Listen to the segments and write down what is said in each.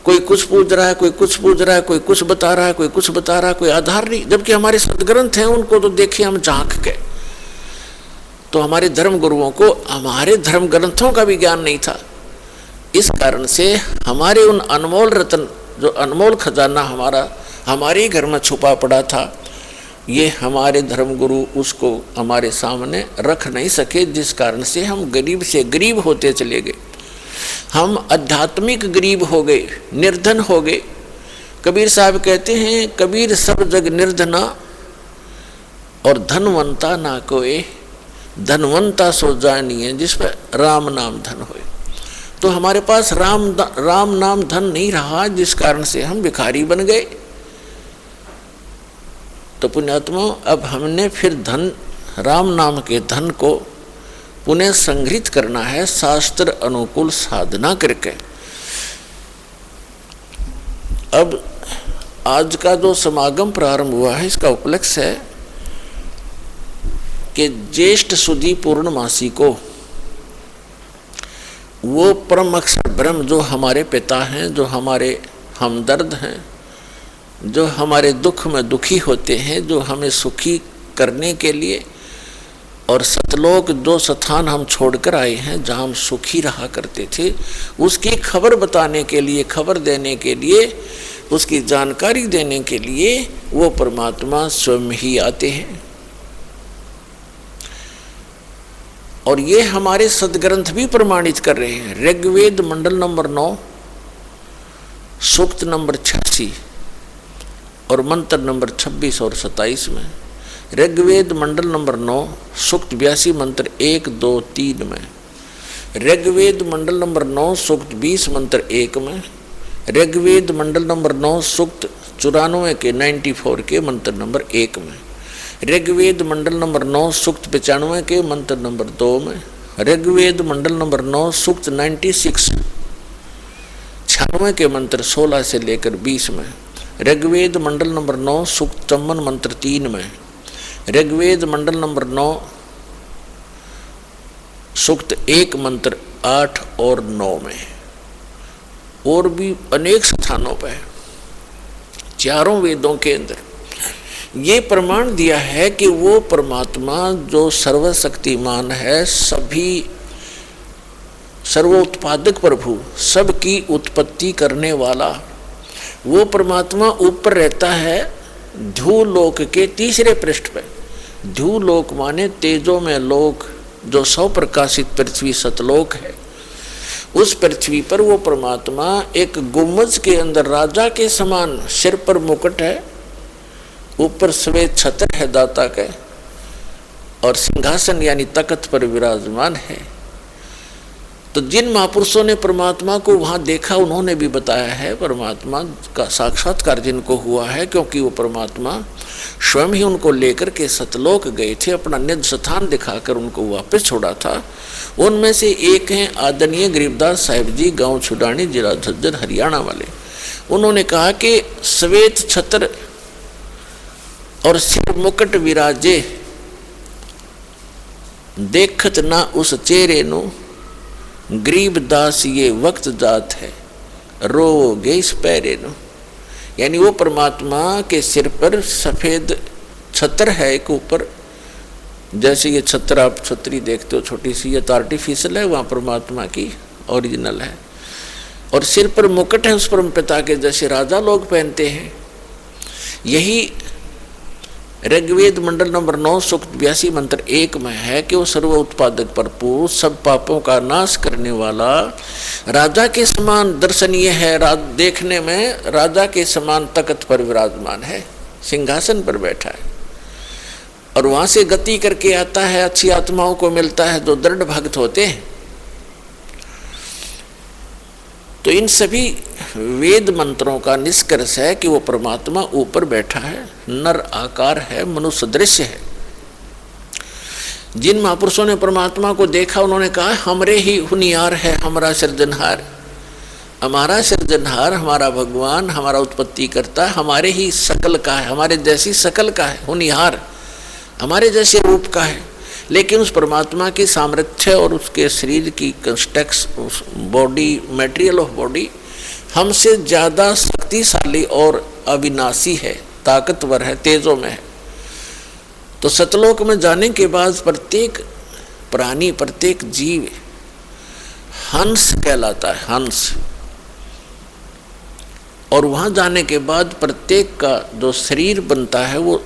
कोई कुछ पूछ रहा है, कोई कुछ पूछ रहा है, कोई कुछ बता रहा है, कोई कुछ बता रहा है, कोई आधार नहीं। जबकि हमारे सदग्रंथ हैं, उनको तो देखे हम झांक के। तो हमारे धर्म गुरुओं को हमारे धर्म ग्रंथों का भी ज्ञान नहीं था। इस कारण से हमारे उन अनमोल रत्न, जो अनमोल खजाना हमारा हमारे घर में छुपा पड़ा था, ये हमारे धर्म गुरु उसको हमारे सामने रख नहीं सके, जिस कारण से हम गरीब से गरीब होते चले गए। हम आध्यात्मिक गरीब हो गए, निर्धन हो गए। कबीर साहब कहते हैं, कबीर सब जग निर्धना और धनवंता ना कोई, धनवंता सो जानिए जिस पर राम नाम धन होए। तो हमारे पास राम नाम धन नहीं रहा, जिस कारण से हम भिखारी बन गए। तो पुण्यात्मा, अब हमने फिर धन, राम नाम के धन को पुनः संग्रहित करना है शास्त्र अनुकूल साधना करके। अब आज का जो समागम प्रारंभ हुआ है, इसका उपलक्ष्य है कि ज्येष्ठ सुदी पूर्णमासी को वो परम अक्षर ब्रह्म जो हमारे पिता हैं, जो हमारे हमदर्द हैं, जो हमारे दुख में दुखी होते हैं, जो हमें सुखी करने के लिए और सतलोक जो स्थान हम छोड़कर आए हैं, जहाँ हम सुखी रहा करते थे, उसकी खबर बताने के लिए, खबर देने के लिए, उसकी जानकारी देने के लिए वो परमात्मा स्वयं ही आते हैं। और ये हमारे सदग्रंथ भी प्रमाणित कर रहे हैं। ऋग्वेद मंडल नंबर 9 सूक्त नंबर 86 और मंत्र नंबर 26 और 27 में, ऋग्वेद मंडल नंबर 9 सूक्त 82 मंत्र 1, 2, 3 में, ऋग्वेद मंडल नंबर 9 सूक्त 20 मंत्र 1 में, ऋग्वेद मंडल नंबर 9 सूक्त 94 के 94 के मंत्र नंबर 1 में, ऋग्वेद मंडल नंबर 9 सूक्त 95 के मंत्र नंबर 2 में, ऋग्वेद मंडल नंबर 9 सूक्त 96 96 के मंत्र 16 से लेकर 20 में, ऋग्वेद मंडल नंबर 9 सूक्त 54 मंत्र 3 में, ऋग्वेद मंडल नंबर 9 सूक्त 1 मंत्र 8 और 9 में, और भी अनेक स्थानों पर चारों वेदों के अंदर ये प्रमाण दिया है कि वो परमात्मा जो सर्वशक्तिमान है, सभी सर्वोत्पादक प्रभु, सबकी उत्पत्ति करने वाला, वो परमात्मा ऊपर रहता है ध्रुवलोक के तीसरे पृष्ठ पे। ध्रुवलोक माने तेजो में लोक, जो सौ प्रकाशित पृथ्वी सतलोक है। उस पृथ्वी पर वो परमात्मा एक गुम्बज के अंदर राजा के समान, सिर पर मुकुट है, ऊपर श्वेत छत्र है दाता के, और सिंहासन यानी तख्त पर विराजमान है। तो जिन महापुरुषों ने परमात्मा को वहाँ देखा, उन्होंने भी बताया है परमात्मा का साक्षात्कार जिनको हुआ है, क्योंकि वो परमात्मा स्वयं ही उनको लेकर के सतलोक गए थे, अपना निज स्थान दिखाकर उनको वापस छोड़ा था। उनमें से एक हैं आदरणीय गरीबदास साहिब जी, गांव छुडानी, जिला झज्जर, हरियाणा वाले। उन्होंने कहा कि श्वेत छत्र और सिर मुकुट विराजे, देखत ना उस चेहरे नु, गरीबदास ये वक्त जात है, रोगे इस पैरे नु। यानी वो परमात्मा के सिर पर सफेद छत्र है एक ऊपर, जैसे ये छत्र आप छतरी देखते हो छोटी सी, ये तो आर्टिफिशियल है, वहाँ परमात्मा की ओरिजिनल है। और सिर पर मुकुट है उस परम पिता के, जैसे राजा लोग पहनते हैं। यही ऋग्वेद मंडल नंबर 9 सूक्त 82 मंत्र 1 में है कि वो सर्व उत्पादक भरपूर, सब पापों का नाश करने वाला, राजा के समान दर्शनीय है, देखने में राजा के समान तख्त पर विराजमान है, सिंहासन पर बैठा है, और वहाँ से गति करके आता है, अच्छी आत्माओं को मिलता है जो दृढ़ भक्त होते हैं। तो इन सभी वेद मंत्रों का निष्कर्ष है कि वो परमात्मा ऊपर बैठा है, नर आकार है, मनुष्य दृश्य है। जिन महापुरुषों ने परमात्मा को देखा, उन्होंने कहा हमरे ही हुनियार है हमारा सृजनहार, हमारा सृजनहार, हमारा भगवान, हमारा उत्पत्ति करता, हमारे ही शकल का है, हमारे जैसी शकल का है, हुनियार हमारे जैसे रूप का है। लेकिन उस परमात्मा की सामर्थ्य और उसके शरीर की construction, body, material of body हमसे ज्यादा शक्तिशाली और अविनाशी है, ताकतवर है, तेजों में है। तो सतलोक में जाने के बाद प्रत्येक प्राणी, प्रत्येक जीव हंस कहलाता है, हंस। और वहां जाने के बाद प्रत्येक का जो शरीर बनता है वो,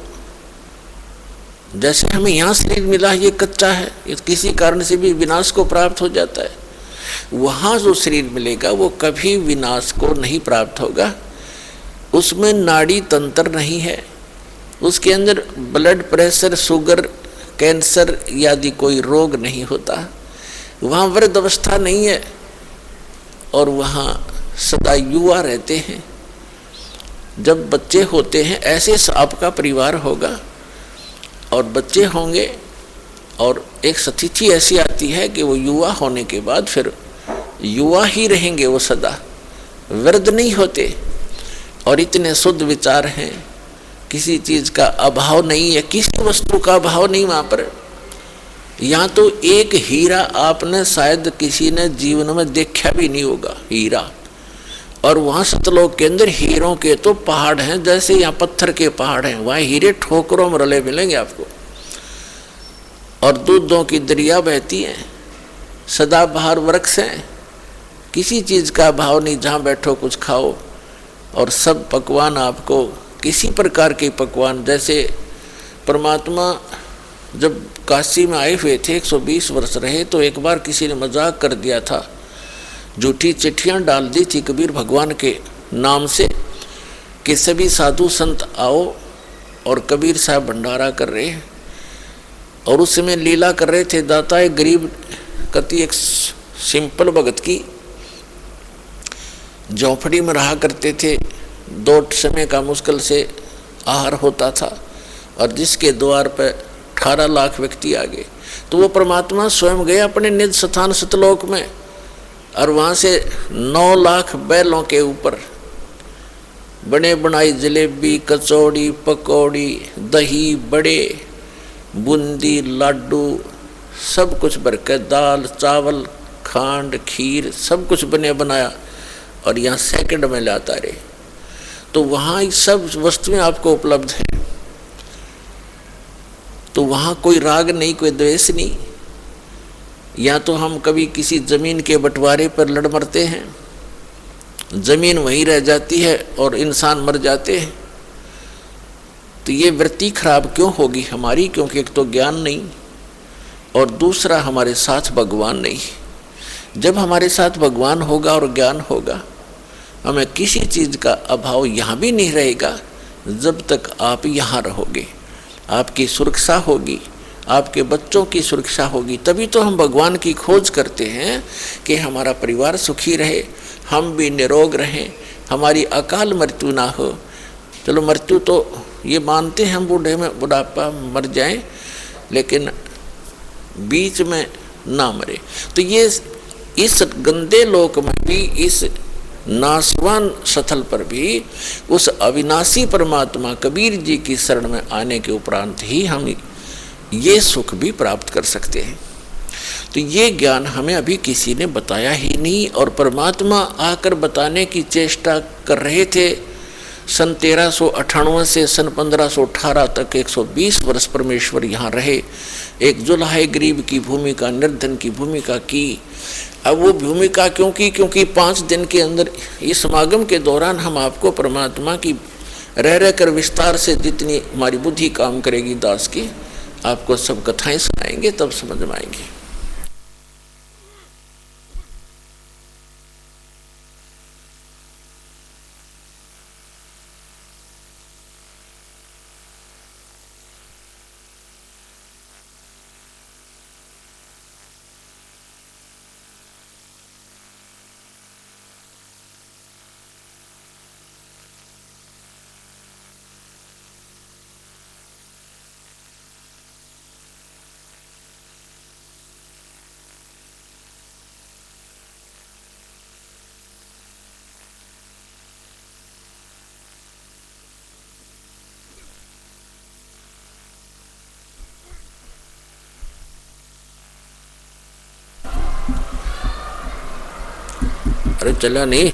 जैसे हमें यहाँ शरीर मिला है ये कच्चा है, ये किसी कारण से भी विनाश को प्राप्त हो जाता है। वहाँ जो शरीर मिलेगा वो कभी विनाश को नहीं प्राप्त होगा। उसमें नाड़ी तंत्र नहीं है, उसके अंदर ब्लड प्रेशर, शुगर, कैंसर आदि कोई रोग नहीं होता। वहाँ वृद्ध अवस्था नहीं है और वहाँ सदा युवा रहते हैं। जब बच्चे होते हैं ऐसे आपका परिवार होगा और बच्चे होंगे और एक स्थिति ऐसी आती है कि वो युवा होने के बाद फिर युवा ही रहेंगे, वो सदा वृद्ध नहीं होते। और इतने शुद्ध विचार हैं, किसी चीज़ का अभाव नहीं है, किसी वस्तु का अभाव नहीं वहाँ पर। यहाँ तो एक हीरा आपने शायद किसी ने जीवन में देखा भी नहीं होगा, हीरा। और वहाँ सतलोक के अंदर हीरों के तो पहाड़ हैं, जैसे यहाँ पत्थर के पहाड़ हैं, वहाँ हीरे ठोकरों में रले मिलेंगे आपको। और दूधों की दरिया बहती है, सदाबहार वृक्ष हैं, किसी चीज़ का अभाव नहीं, जहाँ बैठो कुछ खाओ। और सब पकवान आपको किसी प्रकार के पकवान, जैसे परमात्मा जब काशी में आए हुए थे 120 वर्ष रहे, तो एक बार किसी ने मजाक कर दिया था, झूठी चिट्ठियाँ डाल दी थी कबीर भगवान के नाम से कि सभी साधु संत आओ और कबीर साहब भंडारा कर रहे हैं। और उस समय लीला कर रहे थे दाता, एक गरीब कति एक सिंपल भगत की झोंपड़ी में रहा करते थे, 2 समय का मुश्किल से आहार होता था और जिसके द्वार पर 18 लाख व्यक्ति आ गए। तो वो परमात्मा स्वयं गए अपने निज स्थान सतलोक में और वहाँ से 9 लाख बैलों के ऊपर बने बनाई जलेबी, कचौड़ी, पकौड़ी, दही, बड़े, बूंदी, लाडू सब कुछ भर के, दाल, चावल, खांड, खीर सब कुछ बने बनाया और यहाँ सेकंड में लाता रहे। तो वहाँ सब वस्तुएं आपको उपलब्ध है। तो वहाँ कोई राग नहीं, कोई द्वेष नहीं। या तो हम कभी किसी जमीन के बंटवारे पर लड़ मरते हैं, जमीन वहीं रह जाती है और इंसान मर जाते हैं। तो ये वृत्ति खराब क्यों होगी हमारी? क्योंकि एक तो ज्ञान नहीं और दूसरा हमारे साथ भगवान नहीं। जब हमारे साथ भगवान होगा और ज्ञान होगा, हमें किसी चीज़ का अभाव यहाँ भी नहीं रहेगा। जब तक आप यहाँ रहोगे, आपकी सुरक्षा होगी, आपके बच्चों की सुरक्षा होगी। तभी तो हम भगवान की खोज करते हैं कि हमारा परिवार सुखी रहे, हम भी निरोग रहें, हमारी अकाल मृत्यु ना हो। चलो मृत्यु तो ये मानते हैं हम, बूढ़े में बुढ़ापा मर जाएं, लेकिन बीच में ना मरे। तो ये इस गंदे लोक में भी, इस नासवान स्थल पर भी उस अविनाशी परमात्मा कबीर जी की शरण में आने के उपरांत ही हम ये सुख भी प्राप्त कर सकते हैं। तो ये ज्ञान हमें अभी किसी ने बताया ही नहीं और परमात्मा आकर बताने की चेष्टा कर रहे थे। सन 1398 से सन 1518 तक 120 वर्ष परमेश्वर यहाँ रहे, एक जुल्हाए गरीब की भूमिका, निर्धन की भूमिका की। अब वो भूमिका क्यों की? क्योंकि 5 दिन के अंदर इस समागम के दौरान हम आपको परमात्मा की रह कर विस्तार से जितनी हमारी बुद्धि काम करेगी दास की, आपको सब कथाएं सुनाएंगे, तब समझ में आएंगी। अरे चला नहीं।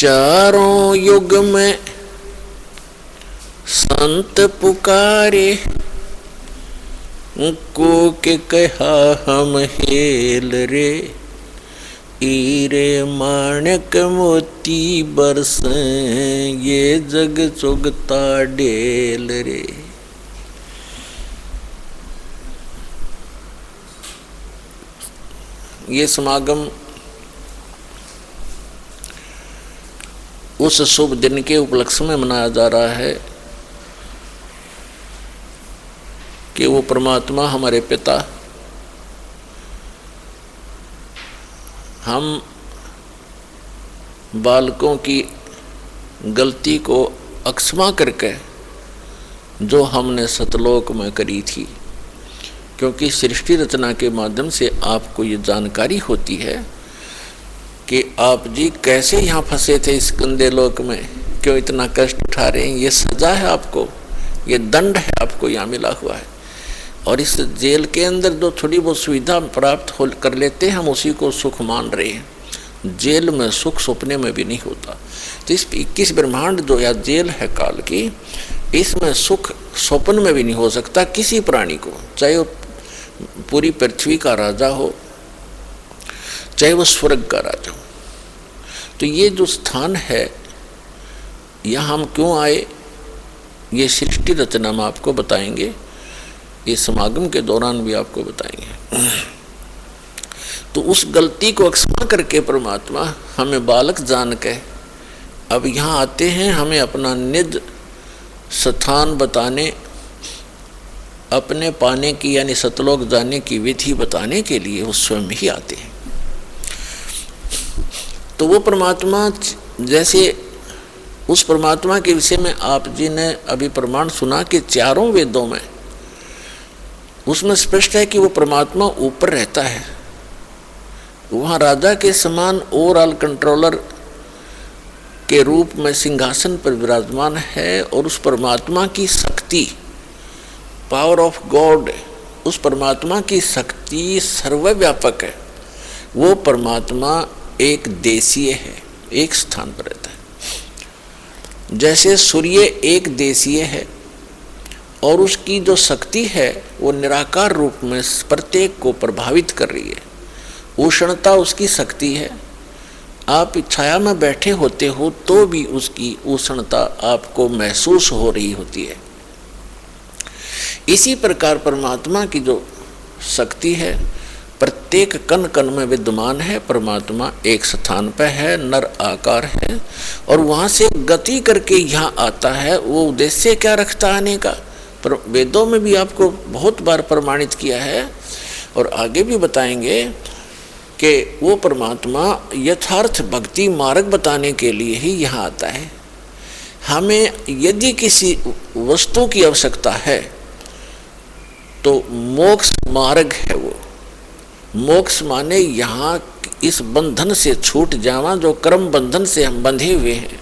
चारों युग में संत पुकारे, को के कहा हम हेल रे, हीरे माणक मोती बरसें, ये जग चुगता डेल रे। ये समागम उस शुभ दिन के उपलक्ष्य में मनाया जा रहा है कि वो परमात्मा हमारे पिता हम बालकों की गलती को अक्षमा करके जो हमने सतलोक में करी थी, क्योंकि सृष्टि रचना के माध्यम से आपको ये जानकारी होती है कि आप जी कैसे यहाँ फंसे थे इस गंदे लोक में, क्यों इतना कष्ट उठा रहे हैं। ये सजा है आपको, ये दंड है आपको यहाँ मिला हुआ है। और इस जेल के अंदर जो थोड़ी बहुत सुविधा प्राप्त हो कर लेते हैं हम उसी को सुख मान रहे हैं। जेल में सुख सपने में भी नहीं होता। तो इस 21 ब्रह्मांड जो या जेल है काल की, इसमें सुख स्वप्न में भी नहीं हो सकता किसी प्राणी को, चाहे वो पूरी पृथ्वी का राजा हो, चाहे वो स्वर्ग का राजा हो। तो ये जो स्थान है यहाँ हम क्यों आए, ये सृष्टि रचना में आपको बताएंगे, इस समागम के दौरान भी आपको बताएंगे। तो उस गलती को अक्षमा करके परमात्मा हमें बालक जान के अब यहाँ आते हैं, हमें अपना निज स्थान बताने, अपने पाने की यानी सतलोक जाने की विधि बताने के लिए वो स्वयं ही आते हैं। तो वो परमात्मा, जैसे उस परमात्मा के विषय में आप जी ने अभी प्रमाण सुना कि चारों वेदों में उसमें स्पष्ट है कि वो परमात्मा ऊपर रहता है, वहाँ राजा के समान ओवरऑल कंट्रोलर के रूप में सिंहासन पर विराजमान है। और उस परमात्मा की शक्ति, पावर ऑफ गॉड, उस परमात्मा की शक्ति सर्वव्यापक है। वो परमात्मा एक देशीय है, एक स्थान पर रहता है। जैसे सूर्य एक देशीय है और उसकी जो शक्ति है वो निराकार रूप में प्रत्येक को प्रभावित कर रही है। उष्णता उसकी शक्ति है, आप छाया में बैठे होते हो तो भी उसकी उष्णता आपको महसूस हो रही होती है। इसी प्रकार परमात्मा की जो शक्ति है प्रत्येक कण कण में विद्यमान है। परमात्मा एक स्थान पर है, नर आकार है और वहाँ से गति करके यहाँ आता है। वो उद्देश्य क्या रखता आने का, पर वेदों में भी आपको बहुत बार प्रमाणित किया है और आगे भी बताएंगे कि वो परमात्मा यथार्थ भक्ति मार्ग बताने के लिए ही यहाँ आता है। हमें यदि किसी वस्तु की आवश्यकता है तो मोक्ष मार्ग है वो। मोक्ष माने यहाँ इस बंधन से छूट जाना जो कर्म बंधन से हम बंधे हुए हैं,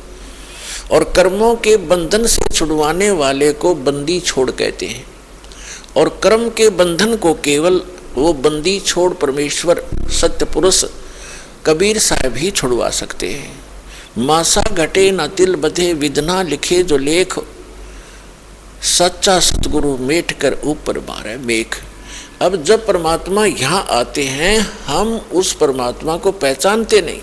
और कर्मों के बंधन से छुड़वाने वाले को बंदी छोड़ कहते हैं। और कर्म के बंधन को केवल वो बंदी छोड़ परमेश्वर सत्य पुरुष कबीर साहब ही छुड़वा सकते हैं। मासा घटे न तिल बधे विधना लिखे जो लेख, सच्चा सतगुरु मेट कर ऊपर मारे मेघ। अब जब परमात्मा यहाँ आते हैं हम उस परमात्मा को पहचानते नहीं।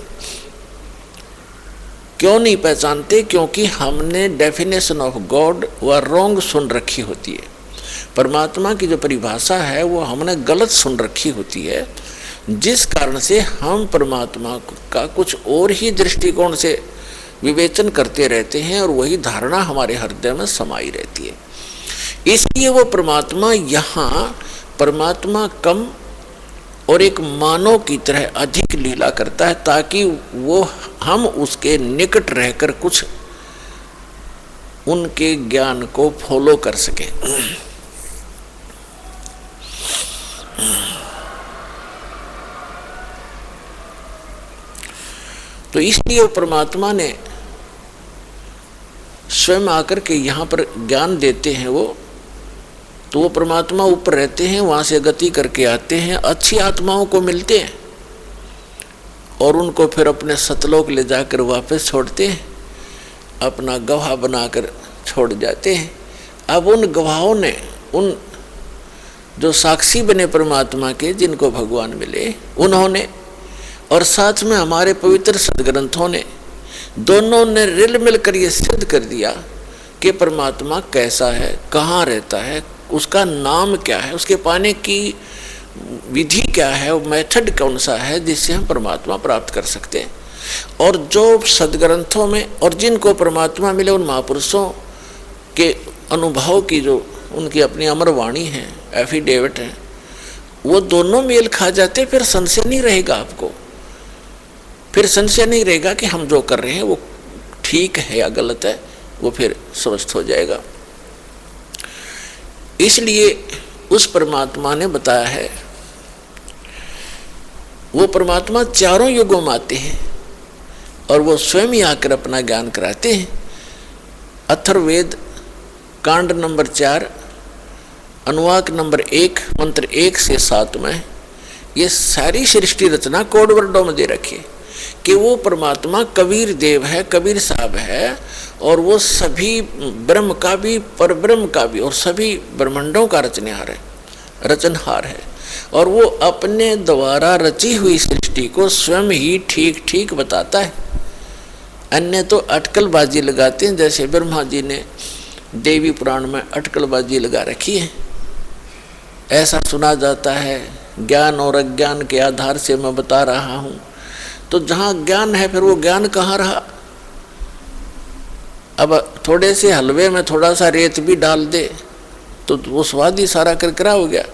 क्यों नहीं पहचानते? क्योंकि हमने डेफिनेशन ऑफ गॉड व रॉन्ग सुन रखी होती है। परमात्मा की जो परिभाषा है वो हमने गलत सुन रखी होती है, जिस कारण से हम परमात्मा का कुछ और ही दृष्टिकोण से विवेचन करते रहते हैं और वही धारणा हमारे हृदय में समाई रहती है। इसलिए वो परमात्मा यहाँ परमात्मा कम और एक मानव की तरह अधिक लीला करता है, ताकि वो हम उसके निकट रहकर कुछ उनके ज्ञान को फॉलो कर सके। तो इसलिए परमात्मा ने स्वयं आकर के यहाँ पर ज्ञान देते हैं वो, तो वो परमात्मा ऊपर रहते हैं, वहाँ से गति करके आते हैं, अच्छी आत्माओं को मिलते हैं और उनको फिर अपने सतलोक ले जाकर वापस छोड़ते हैं, अपना गवाह बनाकर छोड़ जाते हैं। अब उन गवाहों ने, उन जो साक्षी बने परमात्मा के, जिनको भगवान मिले, उन्होंने और साथ में हमारे पवित्र सदग्रंथों ने, दोनों ने रिल मिलकर ये सिद्ध कर दिया कि परमात्मा कैसा है, कहाँ रहता है, उसका नाम क्या है, उसके पाने की विधि क्या है, वो मेथड कौन सा है जिससे हम परमात्मा प्राप्त कर सकते हैं। और जो सदग्रंथों में और जिनको परमात्मा मिले उन महापुरुषों के अनुभव की जो उनकी अपनी अमर वाणी है, एफिडेविट है, वो दोनों मेल खा जाते, फिर संशय नहीं रहेगा आपको, फिर संशय नहीं रहेगा कि हम जो कर रहे हैं वो ठीक है या गलत है, वो फिर स्वस्थ हो जाएगा। इसलिए उस परमात्मा ने बताया है, वो परमात्मा चारों युगों में आते हैं और वो स्वयं ही आकर अपना ज्ञान कराते हैं। अथर्ववेद कांड नंबर 4 अनुवाक नंबर 1 मंत्र 1 से 7 में ये सारी सृष्टि रचना कोड वर्डों में दे रखी कि वो परमात्मा कबीर देव है, कबीर साहब है, और वो सभी ब्रह्म का भी, परब्रह्म का भी, और सभी ब्रह्मांडों का रचनहार है। और वो अपने द्वारा रची हुई सृष्टि को स्वयं ही ठीक ठीक बताता है। अन्य तो अटकलबाजी लगाते हैं, जैसे ब्रह्मा जी ने देवी पुराण में अटकलबाजी लगा रखी है। ऐसा सुना जाता है, ज्ञान और अज्ञान के आधार से मैं बता रहा हूँ। तो जहाँ ज्ञान है फिर वो ज्ञान कहाँ रहा? अब थोड़े से हलवे में थोड़ा सा रेत भी डाल दे तो वो स्वाद ही सारा करकरा हो गया।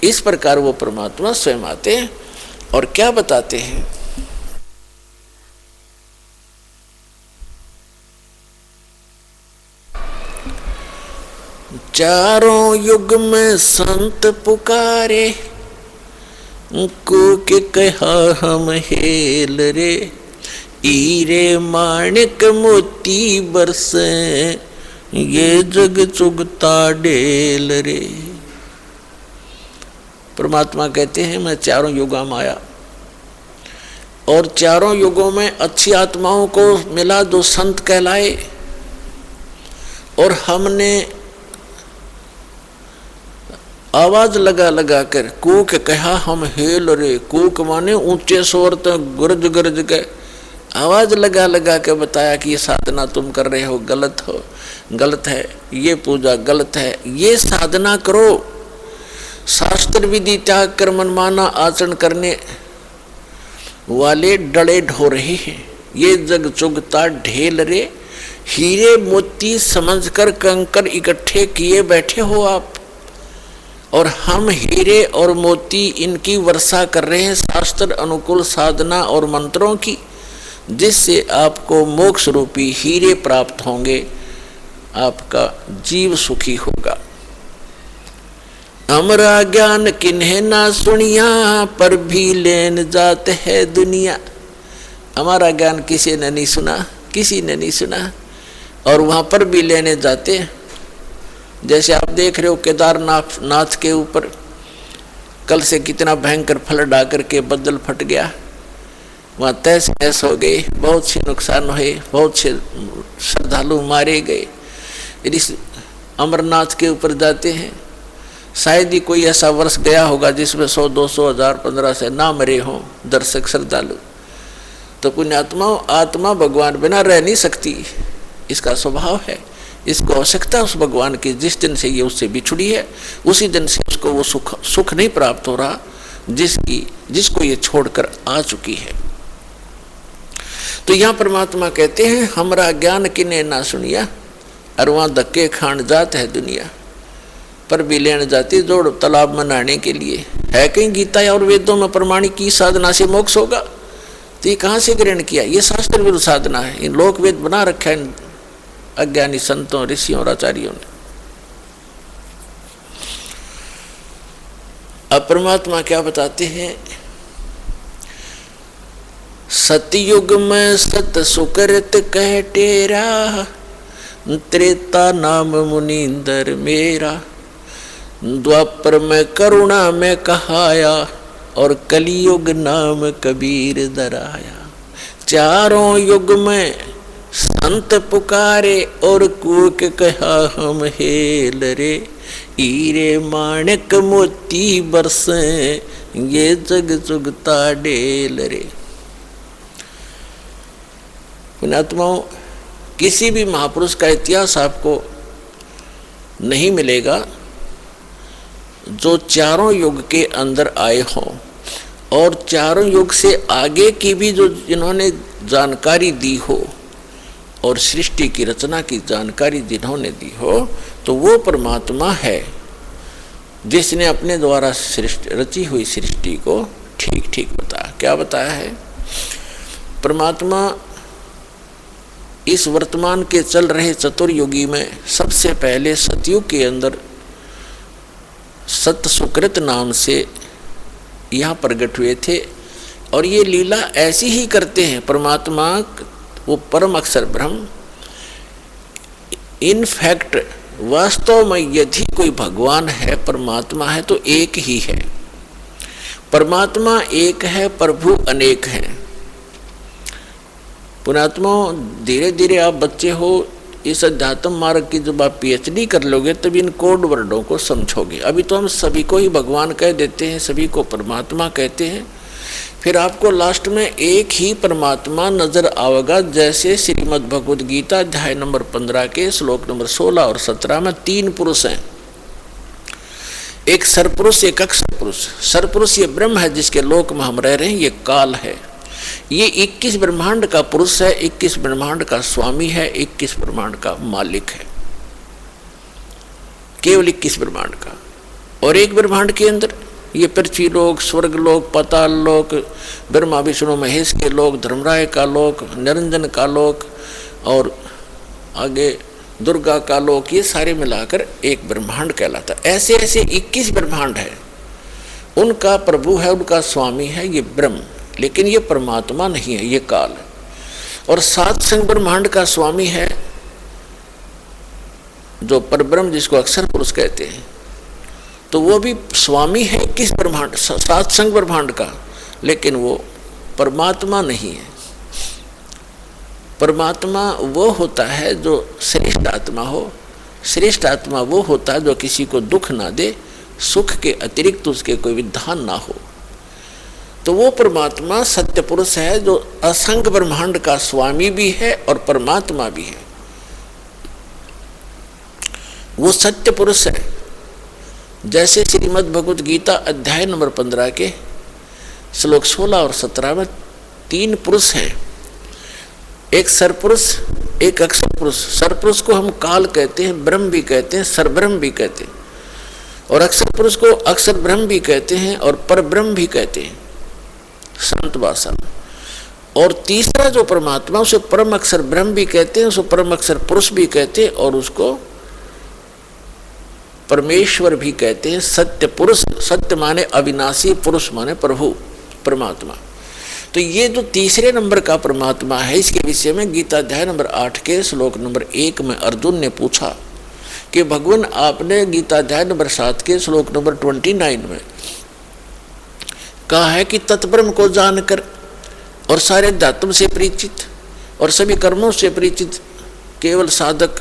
इस प्रकार वो परमात्मा स्वयं आते हैं और क्या बताते हैं? चारों युग में संत पुकारे, को के कहा हम हेल रे, हीरे माणिक मोती बरसे, ये जग चुगता ढेल रे। परमात्मा कहते हैं मैं चारों युगों में आया और चारों युगों में अच्छी आत्माओं को मिला जो संत कहलाए, और हमने आवाज लगा लगा कर कूक कहा हम हेल रे। कूक माने ऊंचे स्वर तक गरज गरज के आवाज लगा लगा के बताया कि ये साधना तुम कर रहे हो गलत है, ये पूजा गलत है, ये साधना करो। शास्त्र विधि त्याग कर मनमाना आचरण करने वाले डड़े ढो रहे हैं। ये जग चुगता ढेल रे, हीरे मोती समझकर कंकर इकट्ठे किए बैठे हो आप, और हम हीरे और मोती इनकी वर्षा कर रहे हैं शास्त्र अनुकूल साधना और मंत्रों की, जिससे आपको मोक्ष रूपी हीरे प्राप्त होंगे, आपका जीव सुखी होगा। हमारा ज्ञान किन्हें ना सुनिया, पर भी लेन जाते है दुनिया। हमारा ज्ञान किसी ने नहीं सुना, किसी ने नहीं सुना, और वहाँ पर भी लेने जाते। जैसे आप देख रहे हो केदारनाथ के ऊपर कल से कितना भयंकर फल डा करके बदल फट गया, वहाँ तहस नहस हो गई, बहुत से नुकसान हुए, बहुत से श्रद्धालु मारे गए। इस अमरनाथ के ऊपर जाते हैं, शायद ही कोई ऐसा वर्ष गया होगा जिसमें 100, 200, 1000, 15 से ना मरे हों दर्शक श्रद्धालु। तो पुण्यात्मा आत्मा भगवान बिना रह नहीं सकती, इसका स्वभाव है। इसको आवश्यकता उस भगवान की, जिस दिन से ये उससे बिछुड़ी है उसी दिन से उसको वो सुख नहीं प्राप्त हो रहा जिसको ये छोड़कर आ चुकी है। तो यहाँ परमात्मा कहते हैं हमरा ज्ञान किने ना सुनिया, और वहाँ धक्के खान जात है दुनिया, पर भी लेने जाती जोड़ तालाब में नहाने के लिए। है कहीं गीता और वेदों में प्रमाणिक की साधना से मोक्ष होगा? तो ये कहाँ से ग्रहण किया? ये शास्त्र विरुद्ध साधना है। इन लोक वेद बना रखा है अज्ञानी संतों, ऋषियों और आचार्यों ने। अब परमात्मा क्या बताते हैं? सतयुग में सत सुकृत कह टेरा, त्रेता नाम मुनींदर मेरा, द्वापर में करुणा में कहाया, और कलियुग नाम कबीर दराया। चारों युग में संत पुकारे और कूक कहा हम हेल रे। हीरे माणिक मोती बरसे ये जग जुगता डेल रे। पुण्यात्माओं, किसी भी महापुरुष का इतिहास आपको नहीं मिलेगा जो चारों युग के अंदर आए हों और चारों युग से आगे की भी जो जिन्होंने जानकारी दी हो और सृष्टि की रचना की जानकारी जिन्होंने दी हो, तो वो परमात्मा है जिसने अपने द्वारा रची हुई सृष्टि को ठीक ठीक बताया। क्या बताया है? परमात्मा इस वर्तमान के चल रहे चतुर्युगी में सबसे पहले सतयुग के अंदर सत सुकृत नाम से यहाँ प्रकट हुए थे। और ये लीला ऐसी ही करते हैं परमात्मा, वो परम अक्षर ब्रह्म। इनफैक्ट वास्तव में यदि कोई भगवान है, परमात्मा है, तो एक ही है। परमात्मा एक है, प्रभु अनेक हैं। पुण्यात्मा, धीरे धीरे आप बच्चे हो, इस अध्यात्म मार्ग की जब आप पीएचडी कर लोगे तब इन कोड वर्डों को समझोगे। अभी तो हम सभी को ही भगवान कह देते हैं, सभी को परमात्मा कहते हैं। फिर आपको लास्ट में एक ही परमात्मा नजर आएगा। जैसे श्रीमद् भगवद गीता अध्याय नंबर 15 के श्लोक नंबर 16 और 17 में 3 पुरुष हैं, एक सरपुरुष, एक अक्षर पुरुष। सरपुरुष ये ब्रह्म है जिसके लोक में हम रह रहे हैं, ये काल है। ये 21 ब्रह्मांड का पुरुष है, 21 ब्रह्मांड का स्वामी है, 21 ब्रह्मांड का मालिक है, केवल 21 ब्रह्मांड का। और एक ब्रह्मांड के अंदर ये पृथ्वी लोक, स्वर्ग लोक, पाताल लोक, ब्रह्मा विष्णु महेश के लोक, धर्मराय का लोक, निरंजन का लोक और आगे दुर्गा का लोक, ये सारे मिलाकर एक ब्रह्मांड कहलाता है। ऐसे ऐसे 21 ब्रह्मांड है, उनका प्रभु है, उनका स्वामी है ये ब्रह्म। लेकिन ये परमात्मा नहीं है, ये काल है। और 7 संग ब्रह्मांड का स्वामी है जो परब्रह्म, जिसको अक्षर पुरुष कहते हैं, तो वो भी स्वामी है 21 ब्रह्मांड, 7 संग ब्रह्मांड का, लेकिन वो परमात्मा नहीं है। परमात्मा वो होता है जो श्रेष्ठ आत्मा हो। श्रेष्ठ आत्मा वो होता है जो किसी को दुख ना दे, सुख के अतिरिक्त उसके कोई विधान ना हो। तो वो परमात्मा सत्य पुरुष है जो असंख्य ब्रह्मांड का स्वामी भी है और परमात्मा भी है। वो सत्य पुरुष है। जैसे श्रीमद् भगवद गीता अध्याय नंबर 15 के श्लोक 16 और 17 में 3 पुरुष हैं, एक सरपुरुष, एक अक्षर पुरुष। सरपुरुष को हम काल कहते हैं, ब्रह्म भी कहते हैं, सरब्रह्म भी कहते हैं। और अक्षर पुरुष को अक्षर ब्रह्म भी कहते हैं और परब्रह्म भी कहते हैं संत भाषा में। और तीसरा जो परमात्मा, उसे परम अक्षर ब्रह्म भी कहते हैं, उसको परम अक्षर पुरुष भी कहते हैं और उसको परमेश्वर भी कहते हैं। सत्य पुरुष, सत्य माने अविनाशी, पुरुष माने प्रभु परमात्मा। तो ये जो तीसरे नंबर का परमात्मा है, इसके विषय में गीता अध्याय नंबर 8 के श्लोक नंबर 1 में अर्जुन ने पूछा कि भगवान, आपने गीता अध्याय नंबर 7 के श्लोक नंबर 29 में कहा है कि तत्ब्रह्म को जानकर और सारे अध्यात्म से परिचित और सभी कर्मों से परिचित केवल साधक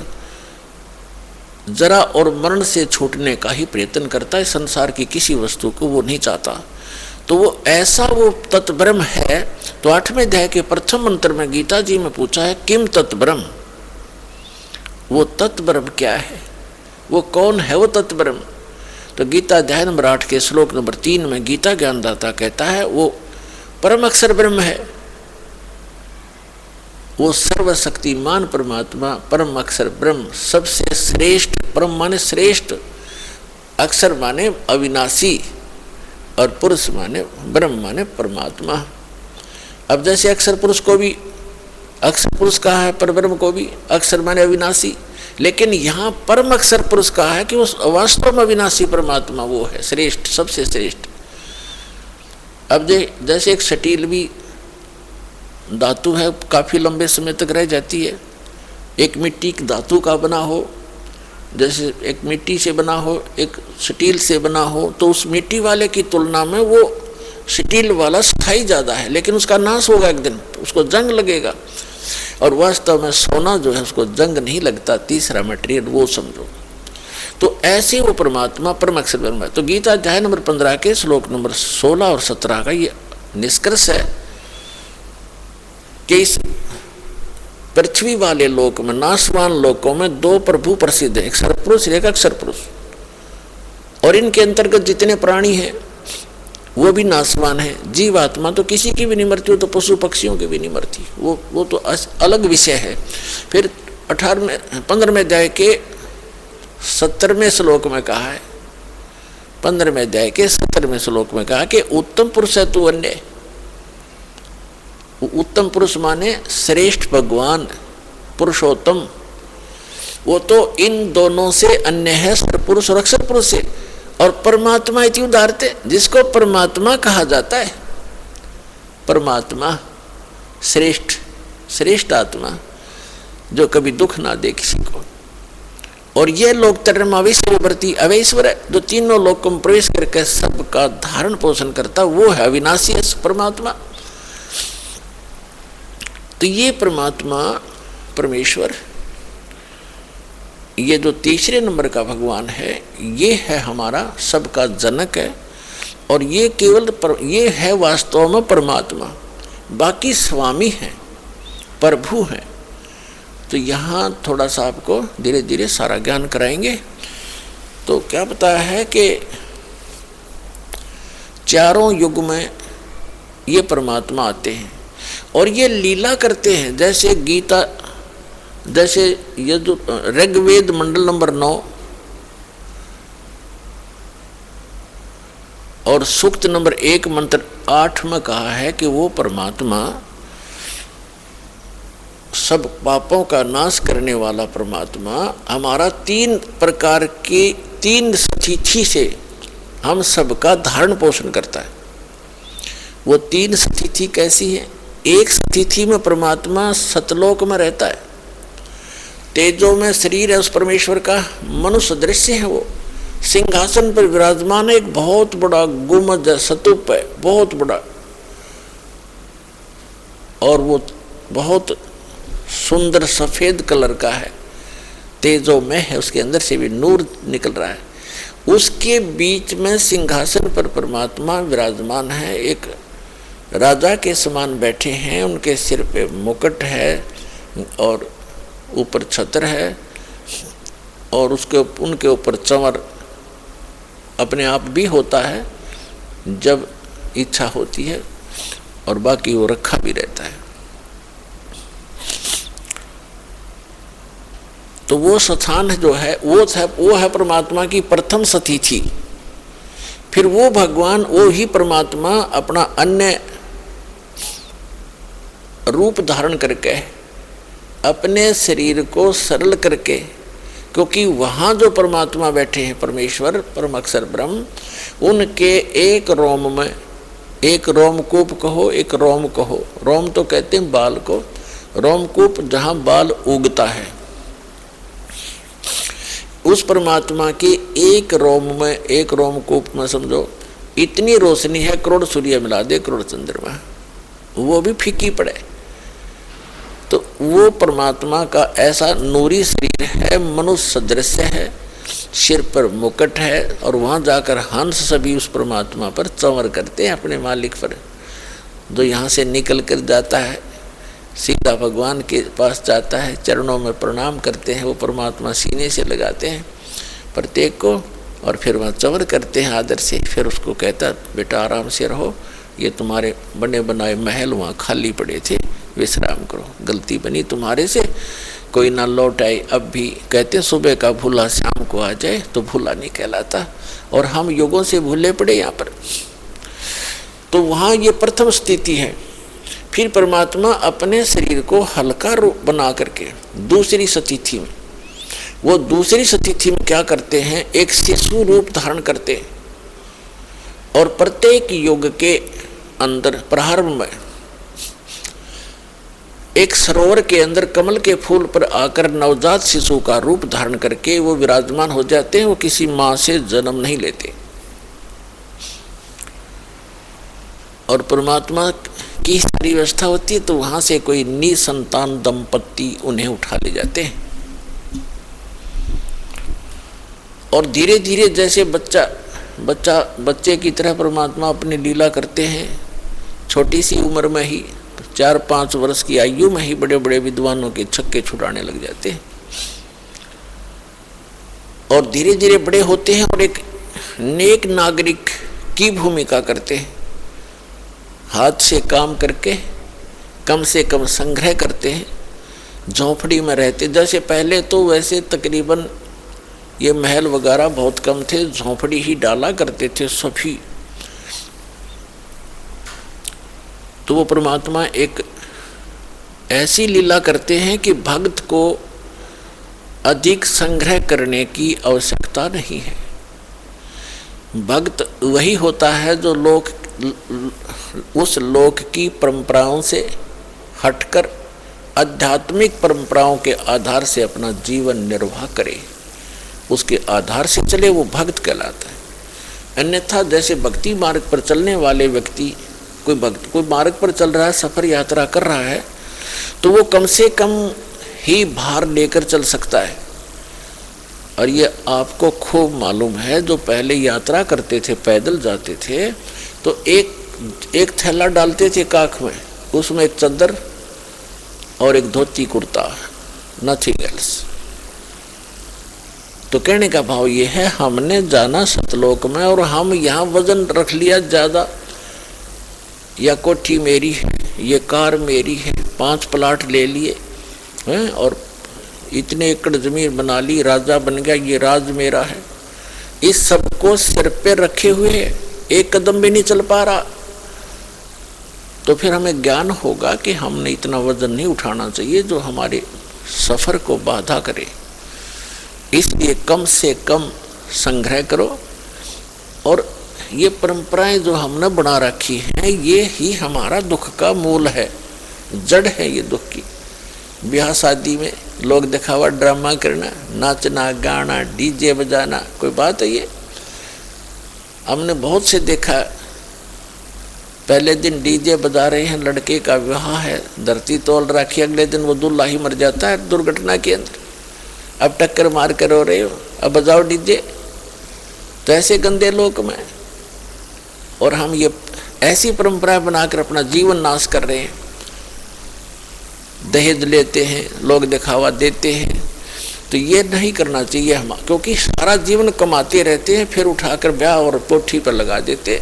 जरा और मरण से छूटने का ही प्रयत्न करता है, संसार की किसी वस्तु को वो नहीं चाहता। तो वो ऐसा वो तत्ब्रह्म है। तो 8वें अध्याय के प्रथम मंत्र में गीता जी में पूछा है, किम तत्ब्रह्म, वो तत्ब्रह्म क्या है, वो कौन है वो तत्ब्रह्म। तो गीता अध्याय नंबर 8 के श्लोक नंबर 3 में गीता ज्ञानदाता कहता है, वो परम अक्षर ब्रह्म है, वो सर्वशक्तिमान परमात्मा, परम अक्षर ब्रह्म, सबसे श्रेष्ठ। परम माने श्रेष्ठ, अक्षर माने अविनाशी और पुरुष माने ब्रह्म माने परमात्मा। अब जैसे अक्षर पुरुष को भी अक्षर पुरुष कहा है, परब्रह्म को भी अक्षर माने अविनाशी, लेकिन यहाँ परम अक्षर पुरुष कहा है कि वो वास्तव में अविनाशी परमात्मा वो है, श्रेष्ठ, सबसे श्रेष्ठ। अब जैसे एक स्टील भी धातु है, काफ़ी लंबे समय तक रह जाती है। एक मिट्टी की धातु का बना हो, जैसे एक मिट्टी से बना हो, एक स्टील से बना हो, तो उस मिट्टी वाले की तुलना में वो स्टील वाला स्थायी ज्यादा है, लेकिन उसका नाश होगा एक दिन, उसको जंग लगेगा। और वास्तव में सोना जो है उसको जंग नहीं लगता, तीसरा मटेरियल वो समझो। तो ऐसे वो परमात्मा परम अक्षर ब्रह्म है। तो गीता अध्याय नंबर 15 के श्लोक नंबर 16 और 17 का ये निष्कर्ष है कि इस पृथ्वी वाले लोक में, नाशवान लोकों में दो प्रभु प्रसिद्ध है, एक सर्वपुरुष एक अक्षर पुरुष। और इनके अंतर्गत जितने प्राणी हैं वो भी नाशवान है। जीवात्मा तो किसी की भी नहीं मरती, हो तो पशु पक्षियों की भी नहीं मरती, वो तो अलग विषय है। फिर 15वें अध्याय के 17वें श्लोक में कहा है, 15वें अध्याय के 17वें श्लोक में कहा कि उत्तम पुरुष है तू अन्य। उत्तम पुरुष माने श्रेष्ठ भगवान पुरुषोत्तम, वो तो इन दोनों से अन्य है, सर्वपुरुष और अक्षर पुरुष से। और परमात्मा इति उदाहरते, जिसको परमात्मा कहा जाता है, परमात्मा श्रेष्ठ श्रेष्ठ आत्मा जो कभी दुख ना दे किसी को। और यह लोक तरम अवैश्वर्यवर्ती अवैश्वर है, जो तीनों लोकों में प्रवेश करके सबका धारण पोषण करता, वो है अविनाशी है परमात्मा। तो ये परमात्मा परमेश्वर, ये जो तीसरे नंबर का भगवान है, ये है हमारा सबका जनक है। और ये केवल ये है वास्तव में परमात्मा, बाकी स्वामी हैं, प्रभु हैं। तो यहाँ थोड़ा सा आपको धीरे धीरे सारा ज्ञान कराएंगे। तो क्या पता है कि चारों युग में ये परमात्मा आते हैं और ये लीला करते हैं। जैसे गीता, जैसे ये जो ऋग्वेद मंडल नंबर 9 और सूक्त नंबर 1 मंत्र 8 में कहा है कि वो परमात्मा सब पापों का नाश करने वाला परमात्मा हमारा 3 प्रकार की 3 स्थिति से हम सबका धारण पोषण करता है। वो 3 स्थिति कैसी है? एक स्थिति में परमात्मा सतलोक में रहता है, तेजो में शरीर है उस परमेश्वर का, मनुष्य दृश्य है, वो सिंहासन पर विराजमान है, एक बहुत बड़ा गुम्बद है, स्तूप है बहुत बड़ा, और वो बहुत सुंदर सफेद कलर का है, तेजो में है, उसके अंदर से भी नूर निकल रहा है। उसके बीच में सिंहासन पर परमात्मा विराजमान है, एक राजा के समान बैठे हैं, उनके सिर पे मुकुट है और ऊपर छत्र है, और उनके ऊपर चंवर अपने आप भी होता है जब इच्छा होती है, और बाकी वो रखा भी रहता है। तो वो स्थान जो है वो है परमात्मा की प्रथम स्थिति। फिर वो भगवान, वो ही परमात्मा अपना अन्य रूप धारण करके अपने शरीर को सरल करके, क्योंकि वहाँ जो परमात्मा बैठे हैं परमेश्वर परम अक्षर ब्रह्म, उनके एक रोम में, एक रोमकूप कहो एक रोम कहो, रोम तो कहते हैं बाल को, रोमकूप जहाँ बाल उगता है, उस परमात्मा के एक रोम में, एक रोमकूप में समझो इतनी रोशनी है, करोड़ सूर्य मिला दे करोड़ चंद्रमा, वो भी फीकी पड़े। तो वो परमात्मा का ऐसा नूरी शरीर है, मनुष्य सदृश है, सिर पर मुकुट है, और वहाँ जाकर हंस सभी उस परमात्मा पर चंवर करते हैं, अपने मालिक पर, जो यहाँ से निकल कर जाता है सीधा भगवान के पास जाता है, चरणों में प्रणाम करते हैं, वो परमात्मा सीने से लगाते हैं प्रत्येक को, और फिर वहाँ चंवर करते हैं आदर से। फिर उसको कहता बेटा आराम से रहो, ये तुम्हारे बने बनाए महल वहाँ खाली पड़े थे, विश्राम करो, गलती बनी तुम्हारे से, कोई ना लौट आए। अब भी कहते सुबह का भूला शाम को आ जाए तो भूला नहीं कहलाता, और हम युगों से भूले पड़े यहाँ पर। तो वहाँ ये प्रथम स्थिति है। फिर परमात्मा अपने शरीर को हल्का रूप बना करके दूसरी स्थिति में, वो दूसरी स्थिति में क्या करते हैं, एक शिशु रूप धारण करते हैं, और प्रत्येक युग के अंदर प्रारंभ में एक सरोवर के अंदर कमल के फूल पर आकर नवजात शिशु का रूप धारण करके वो विराजमान हो जाते हैं। वो किसी माँ से जन्म नहीं लेते, और परमात्मा की सारी व्यवस्था होती है, तो वहां से कोई निसंतान दंपत्ति उन्हें उठा ले जाते हैं। और धीरे धीरे जैसे बच्चे की तरह परमात्मा अपनी लीला करते हैं। छोटी सी उम्र में ही 4-5 वर्ष की आयु में ही बड़े बड़े विद्वानों के छक्के छुड़ाने लग जाते हैं और धीरे धीरे बड़े होते हैं और एक नेक नागरिक की भूमिका करते हैं। हाथ से काम करके कम से कम संग्रह करते हैं, झोंपड़ी में रहते। जैसे पहले तो वैसे तकरीबन ये महल वगैरह बहुत कम थे, झोंपड़ी ही डाला करते थे सभी। तो वो परमात्मा एक ऐसी लीला करते हैं कि भक्त को अधिक संग्रह करने की आवश्यकता नहीं है। भक्त वही होता है जो उस लोक की परंपराओं से हटकर आध्यात्मिक परंपराओं के आधार से अपना जीवन निर्वाह करे, उसके आधार से चले, वो भक्त कहलाता है। अन्यथा जैसे भक्ति मार्ग पर चलने वाले व्यक्ति, कोई मार्ग पर चल रहा है, सफर यात्रा कर रहा है, तो वो कम से कम ही भार लेकर चल सकता है। और ये आपको खूब मालूम है, जो पहले यात्रा करते थे, पैदल जाते थे, तो एक थैला डालते थे काख में, उसमें एक चद्दर और एक धोती कुर्ता, नथिंग एल्स। तो कहने का भाव ये है, हमने जाना सतलोक में और हम यहाँ वजन रख लिया ज़्यादा, या कोठी मेरी है, ये कार मेरी है, 5 प्लाट ले लिए हैं और इतने एकड़ जमीन बना ली, राजा बन गया, ये राज मेरा है। इस सब को सिर पे रखे हुए एक कदम भी नहीं चल पा रहा, तो फिर हमें ज्ञान होगा कि हमने इतना वजन नहीं उठाना चाहिए जो हमारे सफर को बाधा करे। इसलिए कम से कम संग्रह करो। और ये परंपराएं जो हमने बना रखी हैं, ये ही हमारा दुख का मूल है, जड़ है ये दुख की। ब्याह शादी में लोग दिखावा ड्रामा करना, नाचना गाना, डीजे बजाना, कोई बात है ये? हमने बहुत से देखा, पहले दिन डीजे बजा रहे हैं, लड़के का विवाह है, धरती तोल रखी, अगले दिन वो दूल्हा ही मर जाता है दुर्घटना के अंदर। अब टक्कर मार कर रो रहे हो, अब बजाओ डीजे। तो ऐसे गंदे लोक में, और हम ये ऐसी परंपरा बनाकर अपना जीवन नाश कर रहे हैं। दहेज लेते हैं, लोग दिखावा देते हैं, तो ये नहीं करना चाहिए हम, क्योंकि सारा जीवन कमाते रहते हैं, फिर उठाकर ब्याह और पोठी पर लगा देते।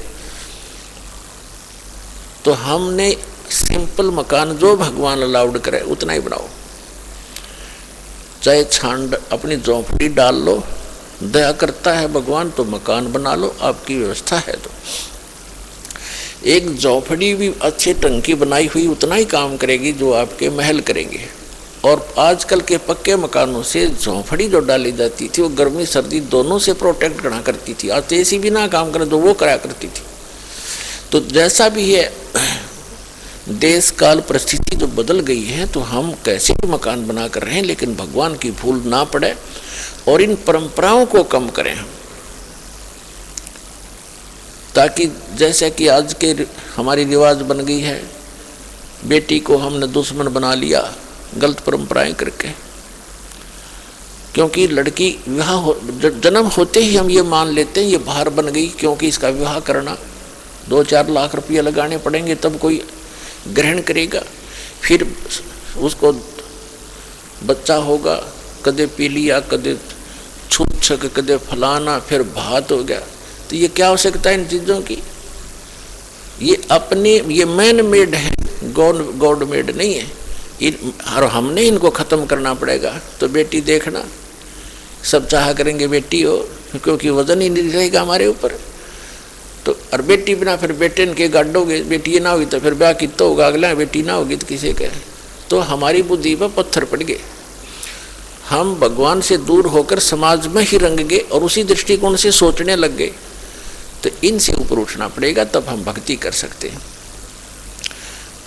तो हमने सिंपल मकान जो भगवान अलाउड करे उतना ही बनाओ, चाहे छांड अपनी झोंपड़ी डाल लो, दया करता है भगवान तो मकान बना लो, आपकी व्यवस्था है। तो एक झोंपड़ी भी अच्छे ढंग की बनाई हुई उतना ही काम करेगी जो आपके महल करेंगे। और आजकल के पक्के मकानों से झोंपड़ी जो डाली जाती थी, वो गर्मी सर्दी दोनों से प्रोटेक्ट करना करती थी। आज ऐसी भी ना काम करे जो वो करा करती थी। तो जैसा भी है, देश काल परिस्थिति जो बदल गई है, तो हम कैसे भी मकान बना कर रहे हैं, लेकिन भगवान की भूल ना पड़े और इन परंपराओं को कम करें हम, ताकि जैसे कि आज के हमारी रिवाज बन गई है, बेटी को हमने दुश्मन बना लिया गलत परंपराएं करके। क्योंकि लड़की विवाह जन्म होते ही हम ये मान लेते हैं ये भार बन गई, क्योंकि इसका विवाह करना 2-4 लाख रुपये लगाने पड़ेंगे तब कोई ग्रहण करेगा। फिर उसको बच्चा होगा, कदे पी लिया, कदे छूत छक, कदे फलाना, फिर भात हो गया। तो ये क्या आवश्यकता है इन चीज़ों की? ये अपने ये मैन मेड है, गॉड मेड नहीं है। और हमने इनको ख़त्म करना पड़ेगा। तो बेटी देखना, सब चाह करेंगे बेटी हो, क्योंकि वजन ही नहीं रहेगा हमारे ऊपर। तो और बेटी बिना फिर बेटे के गाड़ोगे, बेटी ना होगी तो फिर ब्याह की तो होगा, अगला बेटी ना होगी तो किसे कहे। तो हमारी बुद्धि पर पत्थर पड़ गए, हम भगवान से दूर होकर समाज में ही रंग गए और उसी दृष्टिकोण से सोचने लग गए। तो इनसे ऊपर उठना पड़ेगा, तब हम भक्ति कर सकते हैं।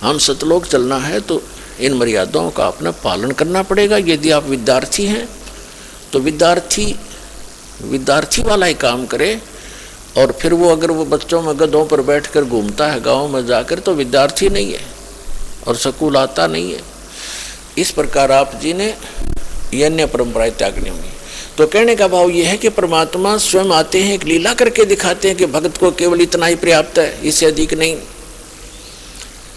हम सतलोक चलना है तो इन मर्यादाओं का अपना पालन करना पड़ेगा। यदि आप विद्यार्थी हैं तो विद्यार्थी वाला ही काम करे और फिर वो अगर वो बच्चों में गधों पर बैठकर घूमता है गाँव में जाकर तो विद्यार्थी नहीं है और स्कूल आता नहीं है। इस प्रकार आप जी ने ये अन्य परंपराएं त्यागनी होंगी। तो कहने का भाव ये है कि परमात्मा स्वयं आते हैं, एक लीला करके दिखाते हैं कि भक्त को केवल इतना ही पर्याप्त है, इससे अधिक नहीं।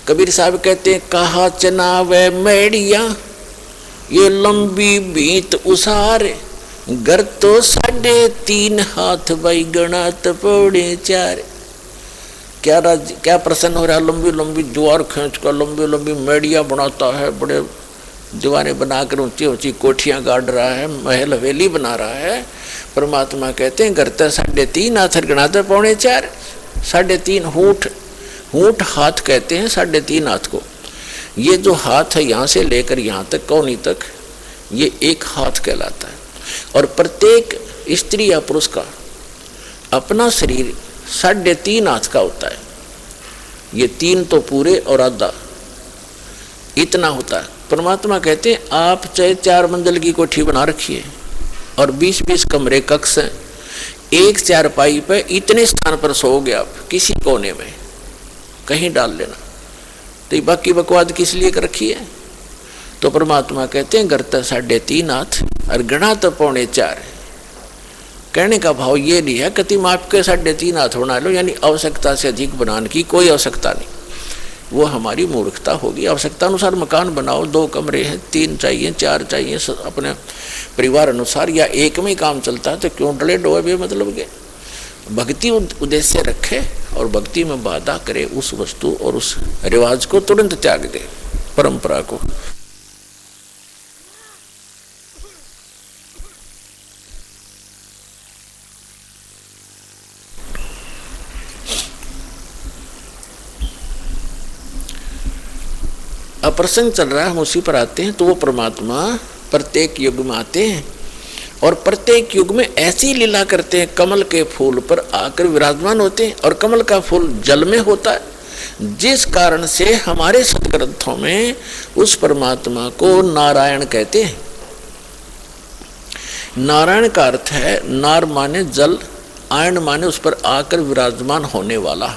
कबीर साहब कहते हैं, कहा चनावे मेड़िया ये लंबी बीत उसारे, घर तो 3.5 हाथ भाई गणात पौड़े 4। क्या प्रसन्न हो रहा है, लंबी लंबी द्वार खींच कर लंबी लंबी मेड़ियाँ बनाता है, बड़े दीवारें बनाकर ऊंची ऊंची कोठियाँ गाड़ रहा है, महल हवेली बना रहा है। परमात्मा कहते हैं, घर तो 3.5 हाथ गणाते पौड़े 4। 3.5 होंठ हाथ कहते हैं 3.5 हाथ को। ये जो हाथ है यहाँ से लेकर यहाँ तक कौनी तक, ये एक हाथ कहलाता है। और प्रत्येक स्त्री या पुरुष का अपना शरीर 3.5 हाथ का होता है। ये 3 तो पूरे और आधा इतना होता है। परमात्मा कहते हैं, आप चाहे 4 मंजिल की कोठी बना रखी है और 20-20 कमरे कक्ष हैं, एक चारपाई पे इतने स्थान पर सोओगे आप, किसी कोने में कहीं डाल लेना, तो बाकी बकवाद किस लिए कर रखी है। तो परमात्मा कहते हैं, घर तो 3.5 हाथ और गणा तो 3.25। कहने का भाव ये नहीं है कति माप के 3.5 हाथ बना लो, यानी आवश्यकता से अधिक बनाने की कोई आवश्यकता नहीं, वो हमारी मूर्खता होगी। आवश्यकता अनुसार मकान बनाओ, 2 कमरे हैं, 3 चाहिए, 4 चाहिए, अपने परिवार अनुसार, या एक में ही काम चलता है तो क्यों डले डोए बेमतलब के। भक्ति उद्देश्य रखे और भक्ति में बाधा करे, उस वस्तु और उस रिवाज को तुरंत त्याग दे, परंपरा को। अप्रसंग चल रहा है, हम उसी पर आते हैं। तो वो परमात्मा प्रत्येक युग में आते हैं और प्रत्येक युग में ऐसी लीला करते हैं, कमल के फूल पर आकर विराजमान होते हैं। और कमल का फूल जल में होता है, जिस कारण से हमारे सदग्रंथों में उस परमात्मा को नारायण कहते हैं। नारायण का अर्थ है, नार माने जल, आयन माने उस पर आकर विराजमान होने वाला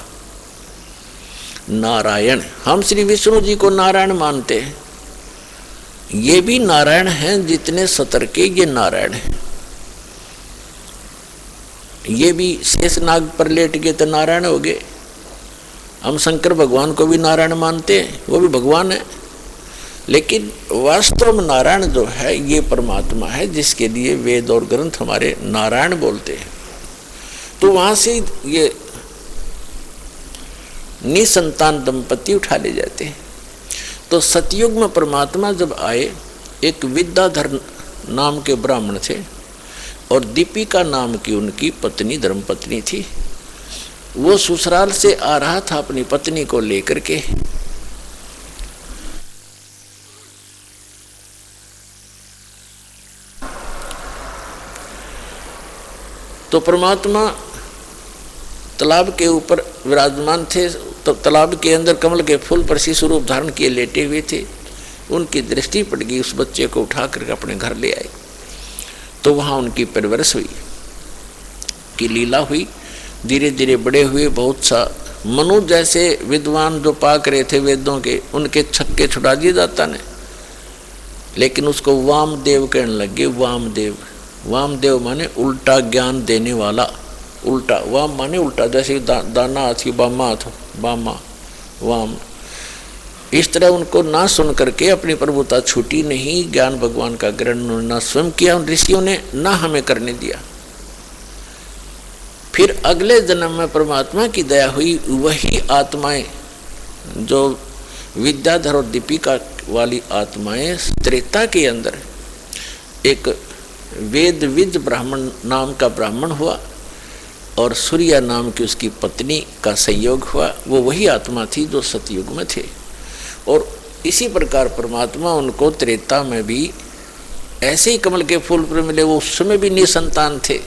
नारायण। हम श्री विष्णु जी को नारायण मानते हैं, ये भी नारायण हैं, जितने सतर के ये नारायण हैं। ये भी शेष नाग पर लेट गए तो नारायण हो गए। हम शंकर भगवान को भी नारायण मानते हैं, वो भी भगवान है, लेकिन वास्तव में नारायण जो है ये परमात्मा है, जिसके लिए वेद और ग्रंथ हमारे नारायण बोलते हैं। तो वहां से ये निसंतान दंपति उठा ले जाते हैं। तो सतयुग में परमात्मा जब आए, एक विद्याधर नाम के ब्राह्मण थे और दीपिका नाम की उनकी पत्नी धर्मपत्नी थी। वो ससुराल से आ रहा था अपनी पत्नी को लेकर के। तो परमात्मा तालाब के ऊपर विराजमान थे, तो तालाब के अंदर कमल के फूल पर शिशु रूप धारण किए लेटे हुए थे। उनकी दृष्टि पड़ गई, उस बच्चे को उठा करके अपने घर ले आए। तो वहाँ उनकी परवरिश हुई, की लीला हुई। धीरे धीरे बड़े हुए, बहुत सा मनु जैसे विद्वान जो पाक रहे थे वेदों के, उनके छक्के छुड़ा दिए दाता ने, लेकिन उसको वामदेव कहने लगे। वामदेव, वामदेव माने उल्टा ज्ञान देने वाला। उल्टा, वाम माने उल्टा, जैसे दाना हाथी बामा हाथ, बामा वाम। इस तरह उनको ना सुन करके अपनी प्रभुता छूटी नहीं, ज्ञान भगवान का ग्रहण उन्होंने ना स्वयं किया, उन ऋषियों ने ना हमें करने दिया। फिर अगले जन्म में परमात्मा की दया हुई, वही आत्माएं जो विद्याधर और दीपिका वाली आत्माएं त्रेता के अंदर एक वेद विज ब्राह्मण नाम का ब्राह्मण हुआ और सूर्या नाम की उसकी पत्नी का संयोग हुआ। वो वही आत्मा थी जो सतयुग में थे। और इसी प्रकार परमात्मा उनको त्रेता में भी ऐसे ही कमल के फूल पर मिले। वो उस समय भी निसंतान थे।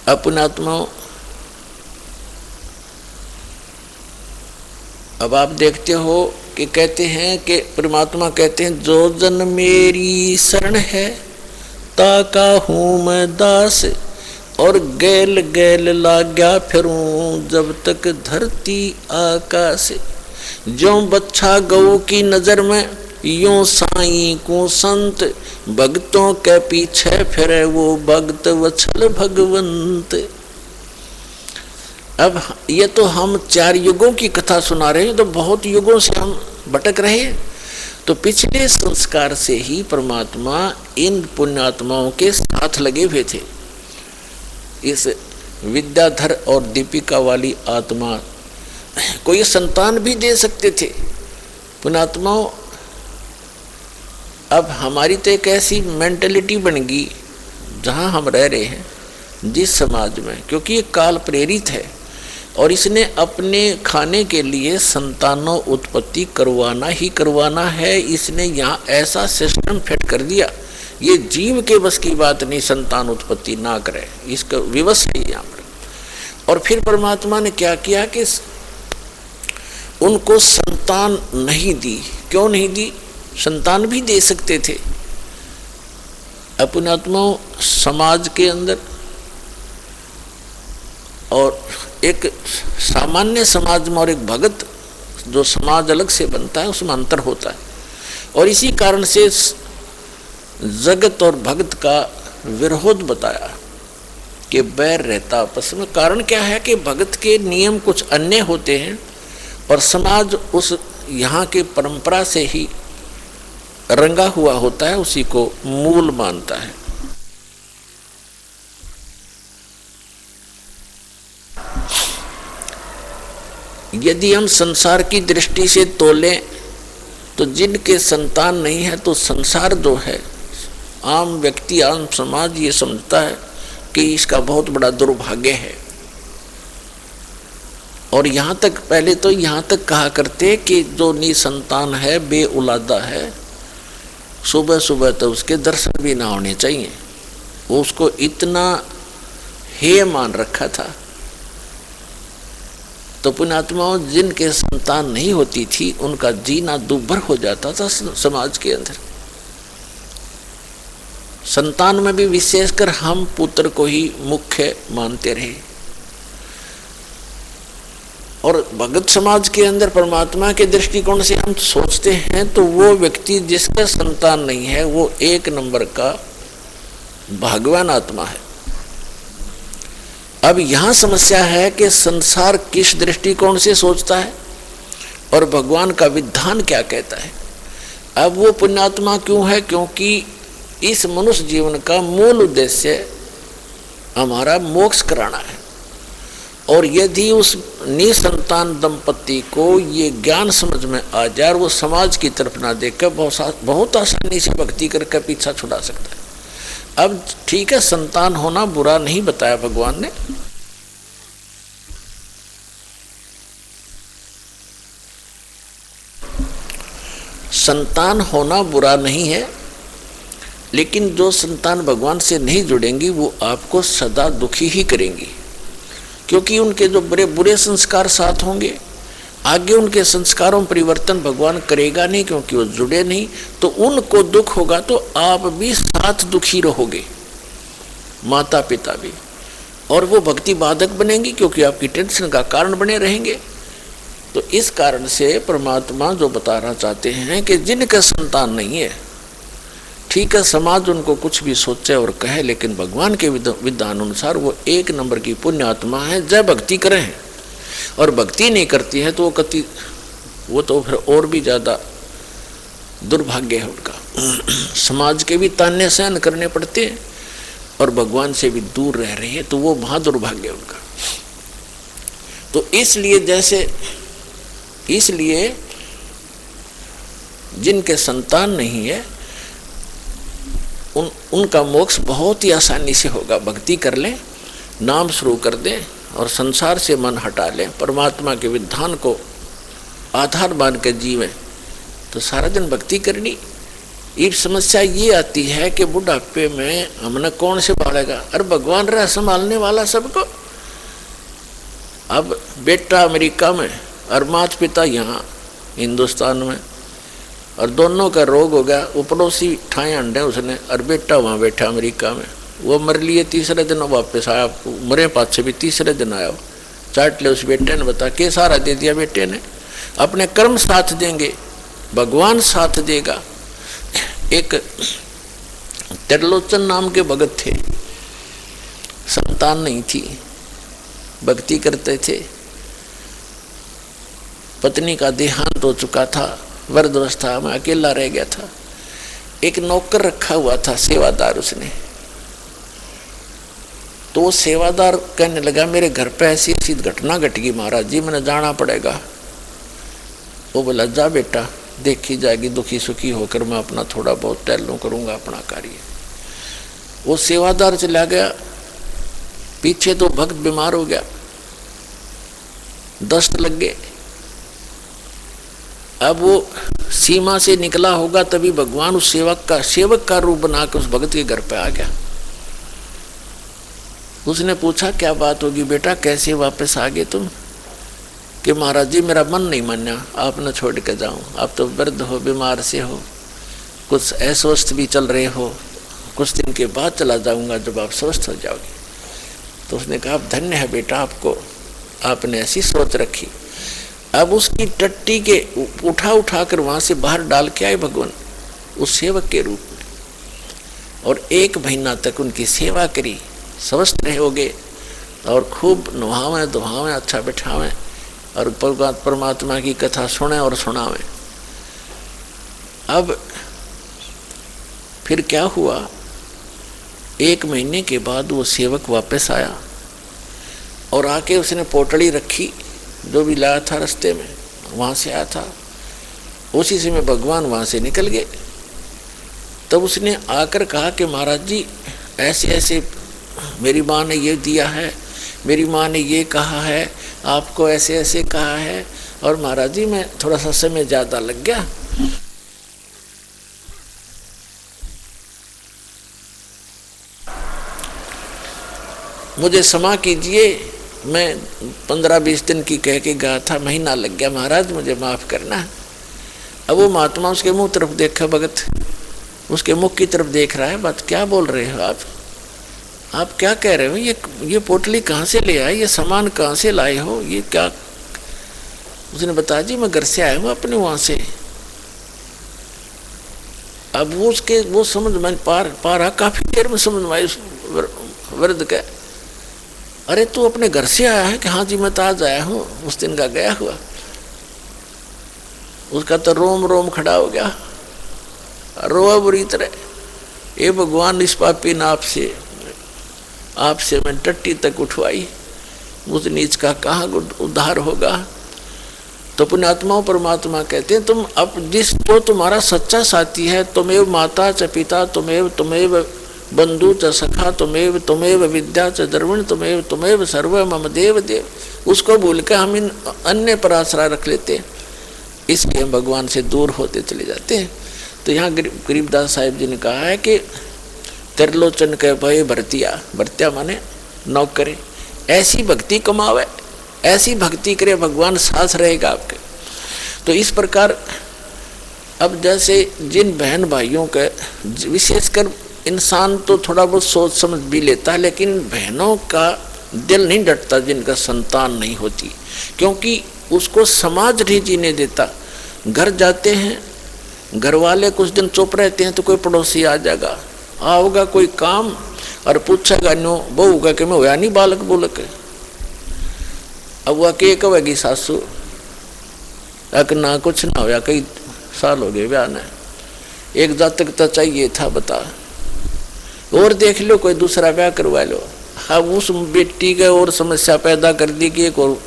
अपनात्मा, अब आप देखते हो कि कहते हैं कि परमात्मा कहते हैं जो जन मेरी शरण है ताका हूँ मैं दास, और गैल गैल लाग्या फिरूं जब तक धरती आकाश। जो बच्छा गऊ की नजर में यूं साईं को संत, भक्तों के पीछे फिरे वो भक्त वत्सल भगवंत। अब ये तो हम 4 युगों की कथा सुना रहे हैं, तो बहुत युगों से हम भटक रहे हैं। तो पिछले संस्कार से ही परमात्मा इन पुण्यात्माओं के साथ लगे हुए थे। इस विद्याधर और दीपिका वाली आत्मा को ये संतान भी दे सकते थे पुण्यात्माओं। अब हमारी तो एक ऐसी मेंटलिटी बन गई जहाँ हम रह रहे हैं जिस समाज में, क्योंकि ये काल प्रेरित है और इसने अपने खाने के लिए संतानों उत्पत्ति करवाना ही करवाना है। इसने यहाँ ऐसा सिस्टम फिट कर दिया, ये जीव के बस की बात नहीं संतान उत्पत्ति ना करे, इसका विवश है यहाँ पर। और फिर परमात्मा ने क्या किया कि उनको संतान नहीं दी। क्यों नहीं दी? संतान भी दे सकते थे। अपने आत्माओं समाज के अंदर और एक सामान्य समाज में और एक भगत जो समाज अलग से बनता है उसमें अंतर होता है, और इसी कारण से जगत और भगत का विरोध बताया कि बैर रहता आपस में। कारण क्या है कि भगत के नियम कुछ अन्य होते हैं और समाज उस यहाँ के परंपरा से ही रंगा हुआ होता है, उसी को मूल मानता है। यदि हम संसार की दृष्टि से तोलें तो जिनके संतान नहीं है तो संसार जो है, आम व्यक्ति आम समाज ये समझता है कि इसका बहुत बड़ा दुर्भाग्य है। और यहाँ तक पहले तो यहाँ तक कहा करते कि जो निसंतान है बे औलादा है, सुबह सुबह तो उसके दर्शन भी ना होने चाहिए। वो उसको इतना हेय मान रखा था। तो पुण्यात्माओं जिनके संतान नहीं होती थी उनका जीना दुर्भर हो जाता था समाज के अंदर। संतान में भी विशेषकर हम पुत्र को ही मुख्य मानते रहे। और भगत समाज के अंदर परमात्मा के दृष्टिकोण से हम सोचते हैं तो वो व्यक्ति जिसका संतान नहीं है वो 1 नंबर का भगवान आत्मा है। अब यहाँ समस्या है कि संसार किस दृष्टिकोण से सोचता है और भगवान का विधान क्या कहता है। अब वो पुण्यात्मा क्यों है? क्योंकि इस मनुष्य जीवन का मूल उद्देश्य हमारा मोक्ष कराना है। और यदि उस निसंतान दंपति को ये ज्ञान समझ में आ जाए और वो समाज की तरफ ना देखकर बहुत आसानी से भक्ति करके पीछा छुड़ा सकता है। अब ठीक है, संतान होना बुरा नहीं बताया भगवान ने। संतान होना बुरा नहीं है, लेकिन जो संतान भगवान से नहीं जुड़ेंगी वो आपको सदा दुखी ही करेंगी, क्योंकि उनके जो बुरे बुरे संस्कार साथ होंगे। आगे उनके संस्कारों में परिवर्तन भगवान करेगा नहीं, क्योंकि वो जुड़े नहीं। तो उनको दुख होगा तो आप भी साथ दुखी रहोगे, माता पिता भी, और वो भक्ति बाधक बनेंगी क्योंकि आपकी टेंशन का कारण बने रहेंगे। तो इस कारण से परमात्मा जो बताना चाहते हैं कि जिनका संतान नहीं है, ठीक है समाज उनको कुछ भी सोचे और कहे, लेकिन भगवान के विधान अनुसार वो 1 नंबर की पुण्य आत्मा है। जब भक्ति करें और भक्ति नहीं करती है तो वो तो फिर और भी ज़्यादा दुर्भाग्य है उनका। समाज के भी ताने सहन करने पड़ते हैं और भगवान से भी दूर रह रहे हैं, तो वो महा दुर्भाग्य है उनका। तो इसलिए जिनके संतान नहीं है उनका मोक्ष बहुत ही आसानी से होगा। भक्ति कर लें, नाम शुरू कर दें और संसार से मन हटा लें, परमात्मा के विधान को आधार मान के जीवें, तो सारा दिन भक्ति करनी। ये समस्या ये आती है कि बुढ़ापे में हमने कौन से संभालेगा? अरे भगवान रहा संभालने वाला सबको। अब बेटा अमेरिका में और माता पिता यहाँ, हिंदुस्तान में, और दोनों का रोग हो गया। वो पड़ोसी ठाए अंडे उसने, और बेटा वहाँ बैठा अमेरिका में। वो मर लिए, तीसरे दिन वापस आया, मरे पाछे भी तीसरे दिन आया। चाट ले उस बेटे ने, बता के सारा दे दिया बेटे ने। अपने कर्म साथ देंगे, भगवान साथ देगा। एक त्रिलोचन नाम के भगत थे, संतान नहीं थी, भक्ति करते थे। पत्नी का देहांत हो चुका था, वृद्धावस्था में अकेला रह गया था। एक नौकर रखा हुआ था, सेवादार उसने। तो वो सेवादार कहने लगा, मेरे घर पे ऐसी ऐसी घटना घट गई महाराज जी, मैंने जाना पड़ेगा। वो बोला, जा बेटा, देखी जाएगी, दुखी सुखी होकर मैं अपना थोड़ा बहुत टहलूं करूंगा अपना कार्य। वो सेवादार चला गया, पीछे तो भक्त बीमार हो गया, दस्त लग गए। अब वो सीमा से निकला होगा तभी भगवान उस सेवक का रूप बनाकर उस भक्त के घर पे आ गया। उसने पूछा, क्या बात होगी बेटा, कैसे वापस आ गए तुम? कि महाराज जी मेरा मन नहीं माना, आप न छोड़ के जाऊं, आप तो वृद्ध हो, बीमार से हो, कुछ अस्वस्थ भी चल रहे हो, कुछ दिन के बाद चला जाऊंगा जब आप स्वस्थ हो जाओगे। तो उसने कहा, धन्य है बेटा आपको, आपने ऐसी सोच रखी। अब उसकी टट्टी के उठा कर वहां से बाहर डाल के आए भगवान उस सेवक के रूप में, और 1 महीना तक उनकी सेवा करी, स्वस्थ रहे होगे, और खूब नहावें धोहावें, अच्छा बैठावें, और परमात्मा की कथा सुने और सुनावें। अब फिर क्या हुआ, 1 महीने के बाद वो सेवक वापस आया, और आके उसने पोटली रखी, जो भी लाया था रास्ते में, वहाँ से आया था। उसी समय भगवान वहाँ से निकल गए। तब उसने आकर कहा कि महाराज जी ऐसे ऐसे मेरी माँ ने ये दिया है, मेरी माँ ने ये कहा है, आपको ऐसे ऐसे कहा है, और महाराज जी मैं थोड़ा सा समय ज़्यादा लग गया। मुझे क्षमा कीजिए, मैं 15-20 दिन की कह के गया था, महीना लग गया महाराज, मुझे माफ़ करना। अब वो महात्मा उसके मुंह तरफ देखा, भगत उसके मुख की तरफ देख रहा है। बात क्या बोल रहे हो आप क्या कह रहे हो? ये पोटली कहाँ से ले आए, ये सामान कहाँ से लाए हो, ये क्या? उसने बताया, जी मैं घर से आया हूँ अपने वहाँ से। अब वो समझ में पारा, काफ़ी देर में समझ में आई वृद्ध का। अरे तू अपने घर से आया है? कि हाँ जी मैं तो आज आया हूँ, उस दिन का गया हुआ। उसका तो रोम रोम खड़ा हो गया, रोआ बुरी तरह। ये भगवान इस पापी ने आपसे मैं टट्टी तक उठवाई, मुझ नीच का कहाँ उद्धार होगा? तो पुण्यात्माओं परमात्मा कहते हैं, तुम अब जो तुम्हारा सच्चा साथी है, तुमेव माता च पिता, तुमेव बंधु च सखा, तुमेव विद्या च द्रविण, तुमेव सर्व मम देव देव, उसको भूल के हम इन अन्य पर आश्रय रख लेते हैं, इसलिए हम भगवान से दूर होते चले जाते हैं। तो यहाँ गरीबदास साहिब जी ने कहा है कि त्रिलोचन के भय भरतिया माने नौकरे, ऐसी भक्ति कमावे, ऐसी भक्ति करे, भगवान साथ रहेगा आपके। तो इस प्रकार अब जैसे जिन बहन भाइयों के, विशेषकर इंसान तो थोड़ा बहुत सोच समझ भी लेता है, लेकिन बहनों का दिल नहीं डटता जिनका संतान नहीं होती, क्योंकि उसको समाज नहीं जीने देता। घर जाते हैं, घर वाले कुछ दिन चुप रहते हैं तो कोई पड़ोसी आ जाएगा, आओगा कोई काम और पूछेगा, नो बहू का कि मैं होया नहीं बालक बोलक। अब वह के कहेगी सासू, अक ना कुछ ना होया, कई साल हो गए ब्याह ने, एक जातक तो चाहिए था, बता और देख लो कोई दूसरा ब्याह करवा लो। अब उस बेटी के और समस्या पैदा कर दी कि एक और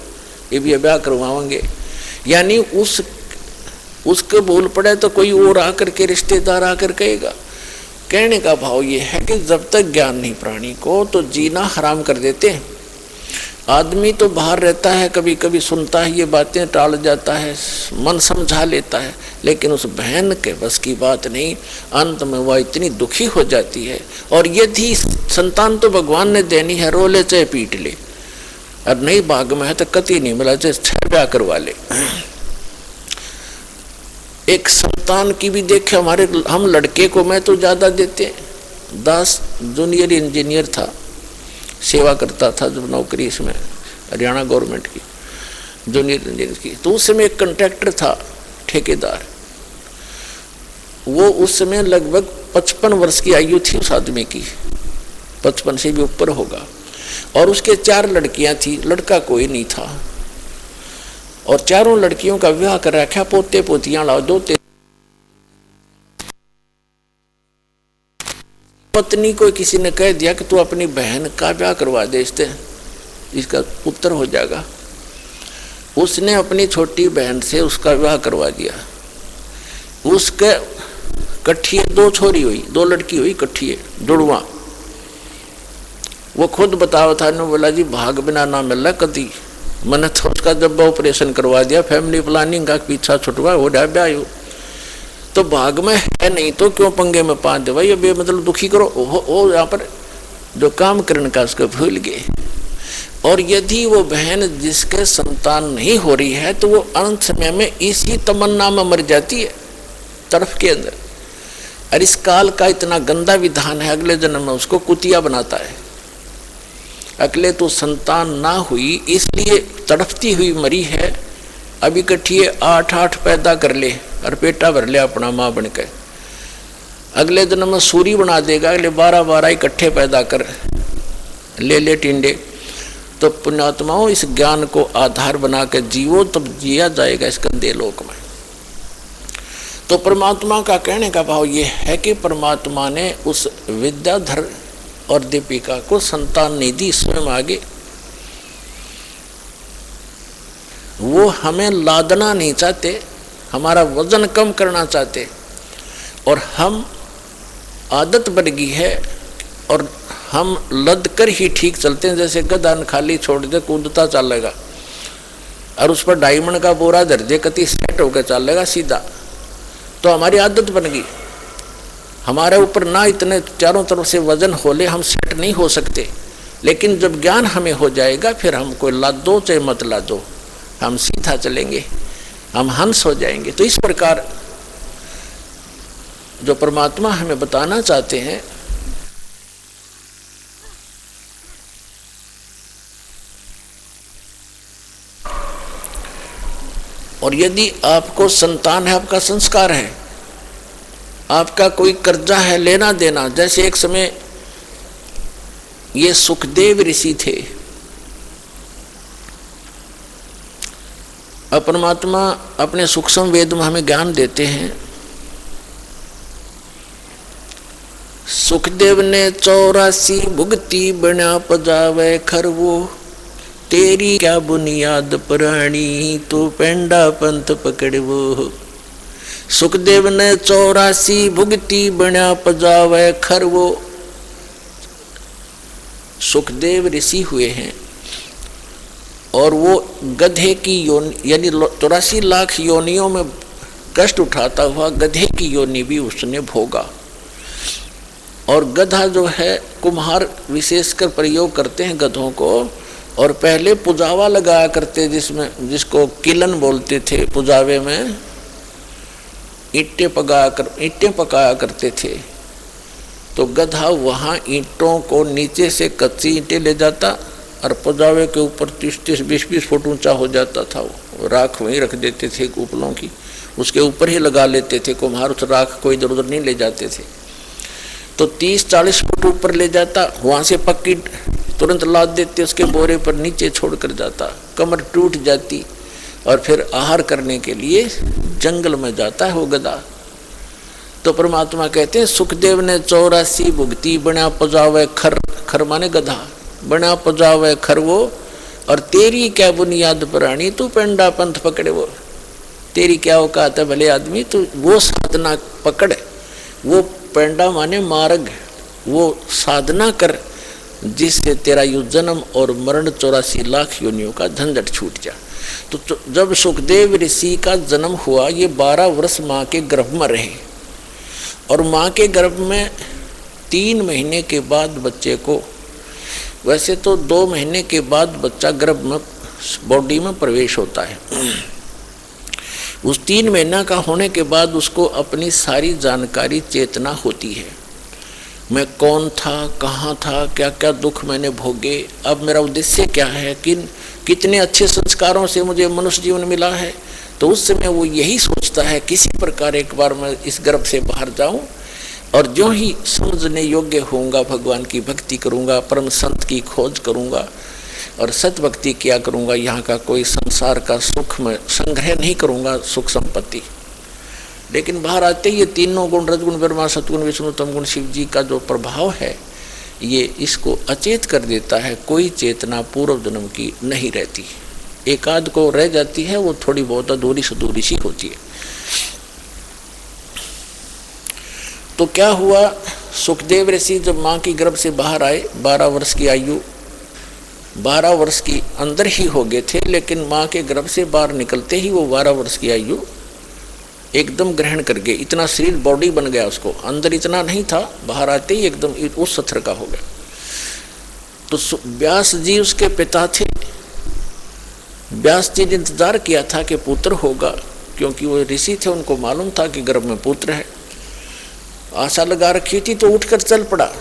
ये भी ब्याह करवाएंगे, यानी उसके बोल पड़े तो कोई और आकर के रिश्तेदार आकर कहेगा। कहने का भाव ये है कि जब तक ज्ञान नहीं प्राणी को, तो जीना हराम कर देते हैं। आदमी तो बाहर रहता है, कभी कभी सुनता है ये बातें, टाल जाता है, मन समझा लेता है, लेकिन उस बहन के बस की बात नहीं। अंत में वह इतनी दुखी हो जाती है। और यदि संतान तो भगवान ने देनी है, रो ले चाहे पीट ले, और नहीं भाग में है तो कति नहीं मिला, चाहे 6 ब्याह करवा ले। एक संतान की भी देखे, हम लड़के को मैं तो ज़्यादा देते हैं। दास जूनियर इंजीनियर था, सेवा करता था जब नौकरी इसमें हरियाणा गवर्नमेंट की जूनियर इंजीनियर की। तो उस समय एक कॉन्ट्रैक्टर था, ठेकेदार, वो उस समय लगभग 55 वर्ष की आयु थी उस आदमी की, 55 से भी ऊपर होगा। और उसके 4 लड़कियां थी, लड़का कोई नहीं था। और चारों लड़कियों का विवाह कर रखा, पोते पोतियां लाओ, 2 पत्नी को किसी ने कह दिया कि तू अपनी बहन का ब्याह करवा दे, इसका पुत्र हो जाएगा। उसने अपनी छोटी बहन से उसका विवाह करवा दिया। उसके कट्ठिए 2 छोरी हुई, 2 लड़की हुई, कट्ठिए जुड़वा। वो खुद बतावा था, ने बोला जी भाग बिना ना मिला कदी, मैंने तो उसका जब ऑपरेशन करवा दिया, फैमिली प्लानिंग का पीछा छुटवा हो जाए ब्याह, तो भाग में है नहीं तो क्यों पंगे में पाँच दे भाई, अब मतलब दुखी करो। वो यहाँ पर जो काम करने का उसको भूल गए। और यदि वो बहन जिसके संतान नहीं हो रही है तो वो अंत समय में इसी तमन्ना में मर जाती है तरफ के अंदर। और इस काल का इतना गंदा विधान है, अगले जन्म में उसको कुतिया बनाता है। अगले तो संतान ना हुई इसलिए तड़पती हुई मरी है, अब इकट्ठी 8 पैदा कर ले और पेटा भर ले अपना माँ बन के। अगले जन्म में सूरी बना देगा, अगले 12 इकट्ठे पैदा कर ले टिंडे। तो पुण्यात्माओं इस ज्ञान को आधार बना के जीवो तब जिया जाएगा इस गंदे लोक में। तो परमात्मा का कहने का भाव ये है कि परमात्मा ने उस विद्याधर और दीपिका को संतान नहीं दी स्वयं आगे। वो हमें लादना नहीं चाहते, हमारा वजन कम करना चाहते, और हम आदत बन गई है और हम लद कर ही ठीक चलते हैं। जैसे गधा खाली छोड़ दे कूदता चलेगा, और उस पर डायमंड का बोरा धर दे कति सेट होकर चलेगा सीधा। तो हमारी आदत बन गई, हमारे ऊपर ना इतने चारों तरफ से वजन होले, हम सेट नहीं हो सकते। लेकिन जब ज्ञान हमें हो जाएगा फिर हमको लादो चाहे मत लादो, हम सीधा चलेंगे, हम हंस हो जाएंगे। तो इस प्रकार जो परमात्मा हमें बताना चाहते हैं, और यदि आपको संतान है, आपका संस्कार है, आपका कोई कर्जा है लेना देना। जैसे एक समय ये सुखदेव ऋषि थे, परमात्मा अपने सूक्ष्म वेद में हमें ज्ञान देते हैं। सुखदेव ने 84 भुगती बना पजावे खरवो, तेरी क्या बुनियाद प्राणी तो पेंडा पंथ पकड़वो। सुखदेव ने 84 भुगती बना पजावे खरवो। सुखदेव ऋषि हुए हैं और वो गधे की योनि यानी 84 लाख योनियों में कष्ट उठाता हुआ गधे की योनि भी उसने भोगा। और गधा जो है कुम्हार विशेषकर प्रयोग करते हैं गधों को, और पहले पुजावा लगाया करते जिसको किलन बोलते थे। पुजावे में ईंटें पकाया करते थे। तो गधा वहाँ ईंटों को नीचे से कच्ची ईंटें ले जाता और पुजावे के ऊपर 30-30, 20-20 फुट ऊंचा हो जाता था। वो राख वहीं रख देते थे उपलों की, उसके ऊपर ही लगा लेते थे कुम्हार, उस राख को इधर उधर नहीं ले जाते थे। तो 30-40 फुट ऊपर ले जाता, वहाँ से पक्की तुरंत लाद देते, उसके बोरे पर नीचे छोड़ कर जाता, कमर टूट जाती और फिर आहार करने के लिए जंगल में जाता है वो गधा। तो परमात्मा कहते हैं सुखदेव ने 84 भुगती बना पजावे खर माने गधा, बना पजावे खर वो, और तेरी क्या बुनियाद प्राणी तू पेंडा पंथ पकड़े वो। तेरी क्या औकात है भले आदमी, तू वो साधना पकड़, वो पेंडा माने मार्ग, वो साधना कर जिससे तेरा यु जन्म और मरण 84 लाख योनियों का झंझट छूट जा। तो जब सुखदेव ऋषि का जन्म हुआ, ये 12 वर्ष माँ के गर्भ में रहे, और माँ के गर्भ में 3 महीने के बाद बच्चे को, वैसे तो 2 महीने के बाद बच्चा गर्भ में बॉडी में प्रवेश होता है, उस 3 महीना का होने के बाद उसको अपनी सारी जानकारी चेतना होती है। मैं कौन था, कहाँ था, क्या क्या दुख मैंने भोगे, अब मेरा उद्देश्य क्या है, कितने अच्छे संस्कारों से मुझे मनुष्य जीवन मिला है। तो उस समय वो यही सोचता है किसी प्रकार एक बार मैं इस गर्भ से बाहर जाऊं और जो ही समझने योग्य होऊंगा भगवान की भक्ति करूंगा, परम संत की खोज करूंगा और सत भक्ति किया करूंगा। यहाँ का कोई संसार का सुख में संग्रह नहीं करूंगा, सुख संपत्ति। लेकिन बाहर आते ही ये तीनों गुण, रजगुण ब्रह्मा, सतगुण विष्णु, तमगुण शिव जी का जो प्रभाव है ये इसको अचेत कर देता है। कोई चेतना पूर्व जन्म की नहीं रहती, एक आध को रह जाती है, वो थोड़ी बहुत अधूरी सुधूरी सी होती है। तो क्या हुआ, सुखदेव ऋषि जब माँ की गर्भ से बाहर आए, 12 वर्ष की आयु, 12 वर्ष की अंदर ही हो गए थे, लेकिन माँ के गर्भ से बाहर निकलते ही वो 12 वर्ष की आयु एकदम ग्रहण कर गए। इतना शरीर बॉडी बन गया उसको, अंदर इतना नहीं था, बाहर आते ही एकदम उस सत्र का हो गया। तो व्यास जी उसके पिता थे। व्यास जी ने इंतजार किया था कि पुत्र होगा, क्योंकि वो ऋषि थे, उनको मालूम था कि गर्भ में पुत्र है। आशा लगा रखी थी, तो उठकर चल पड़ा।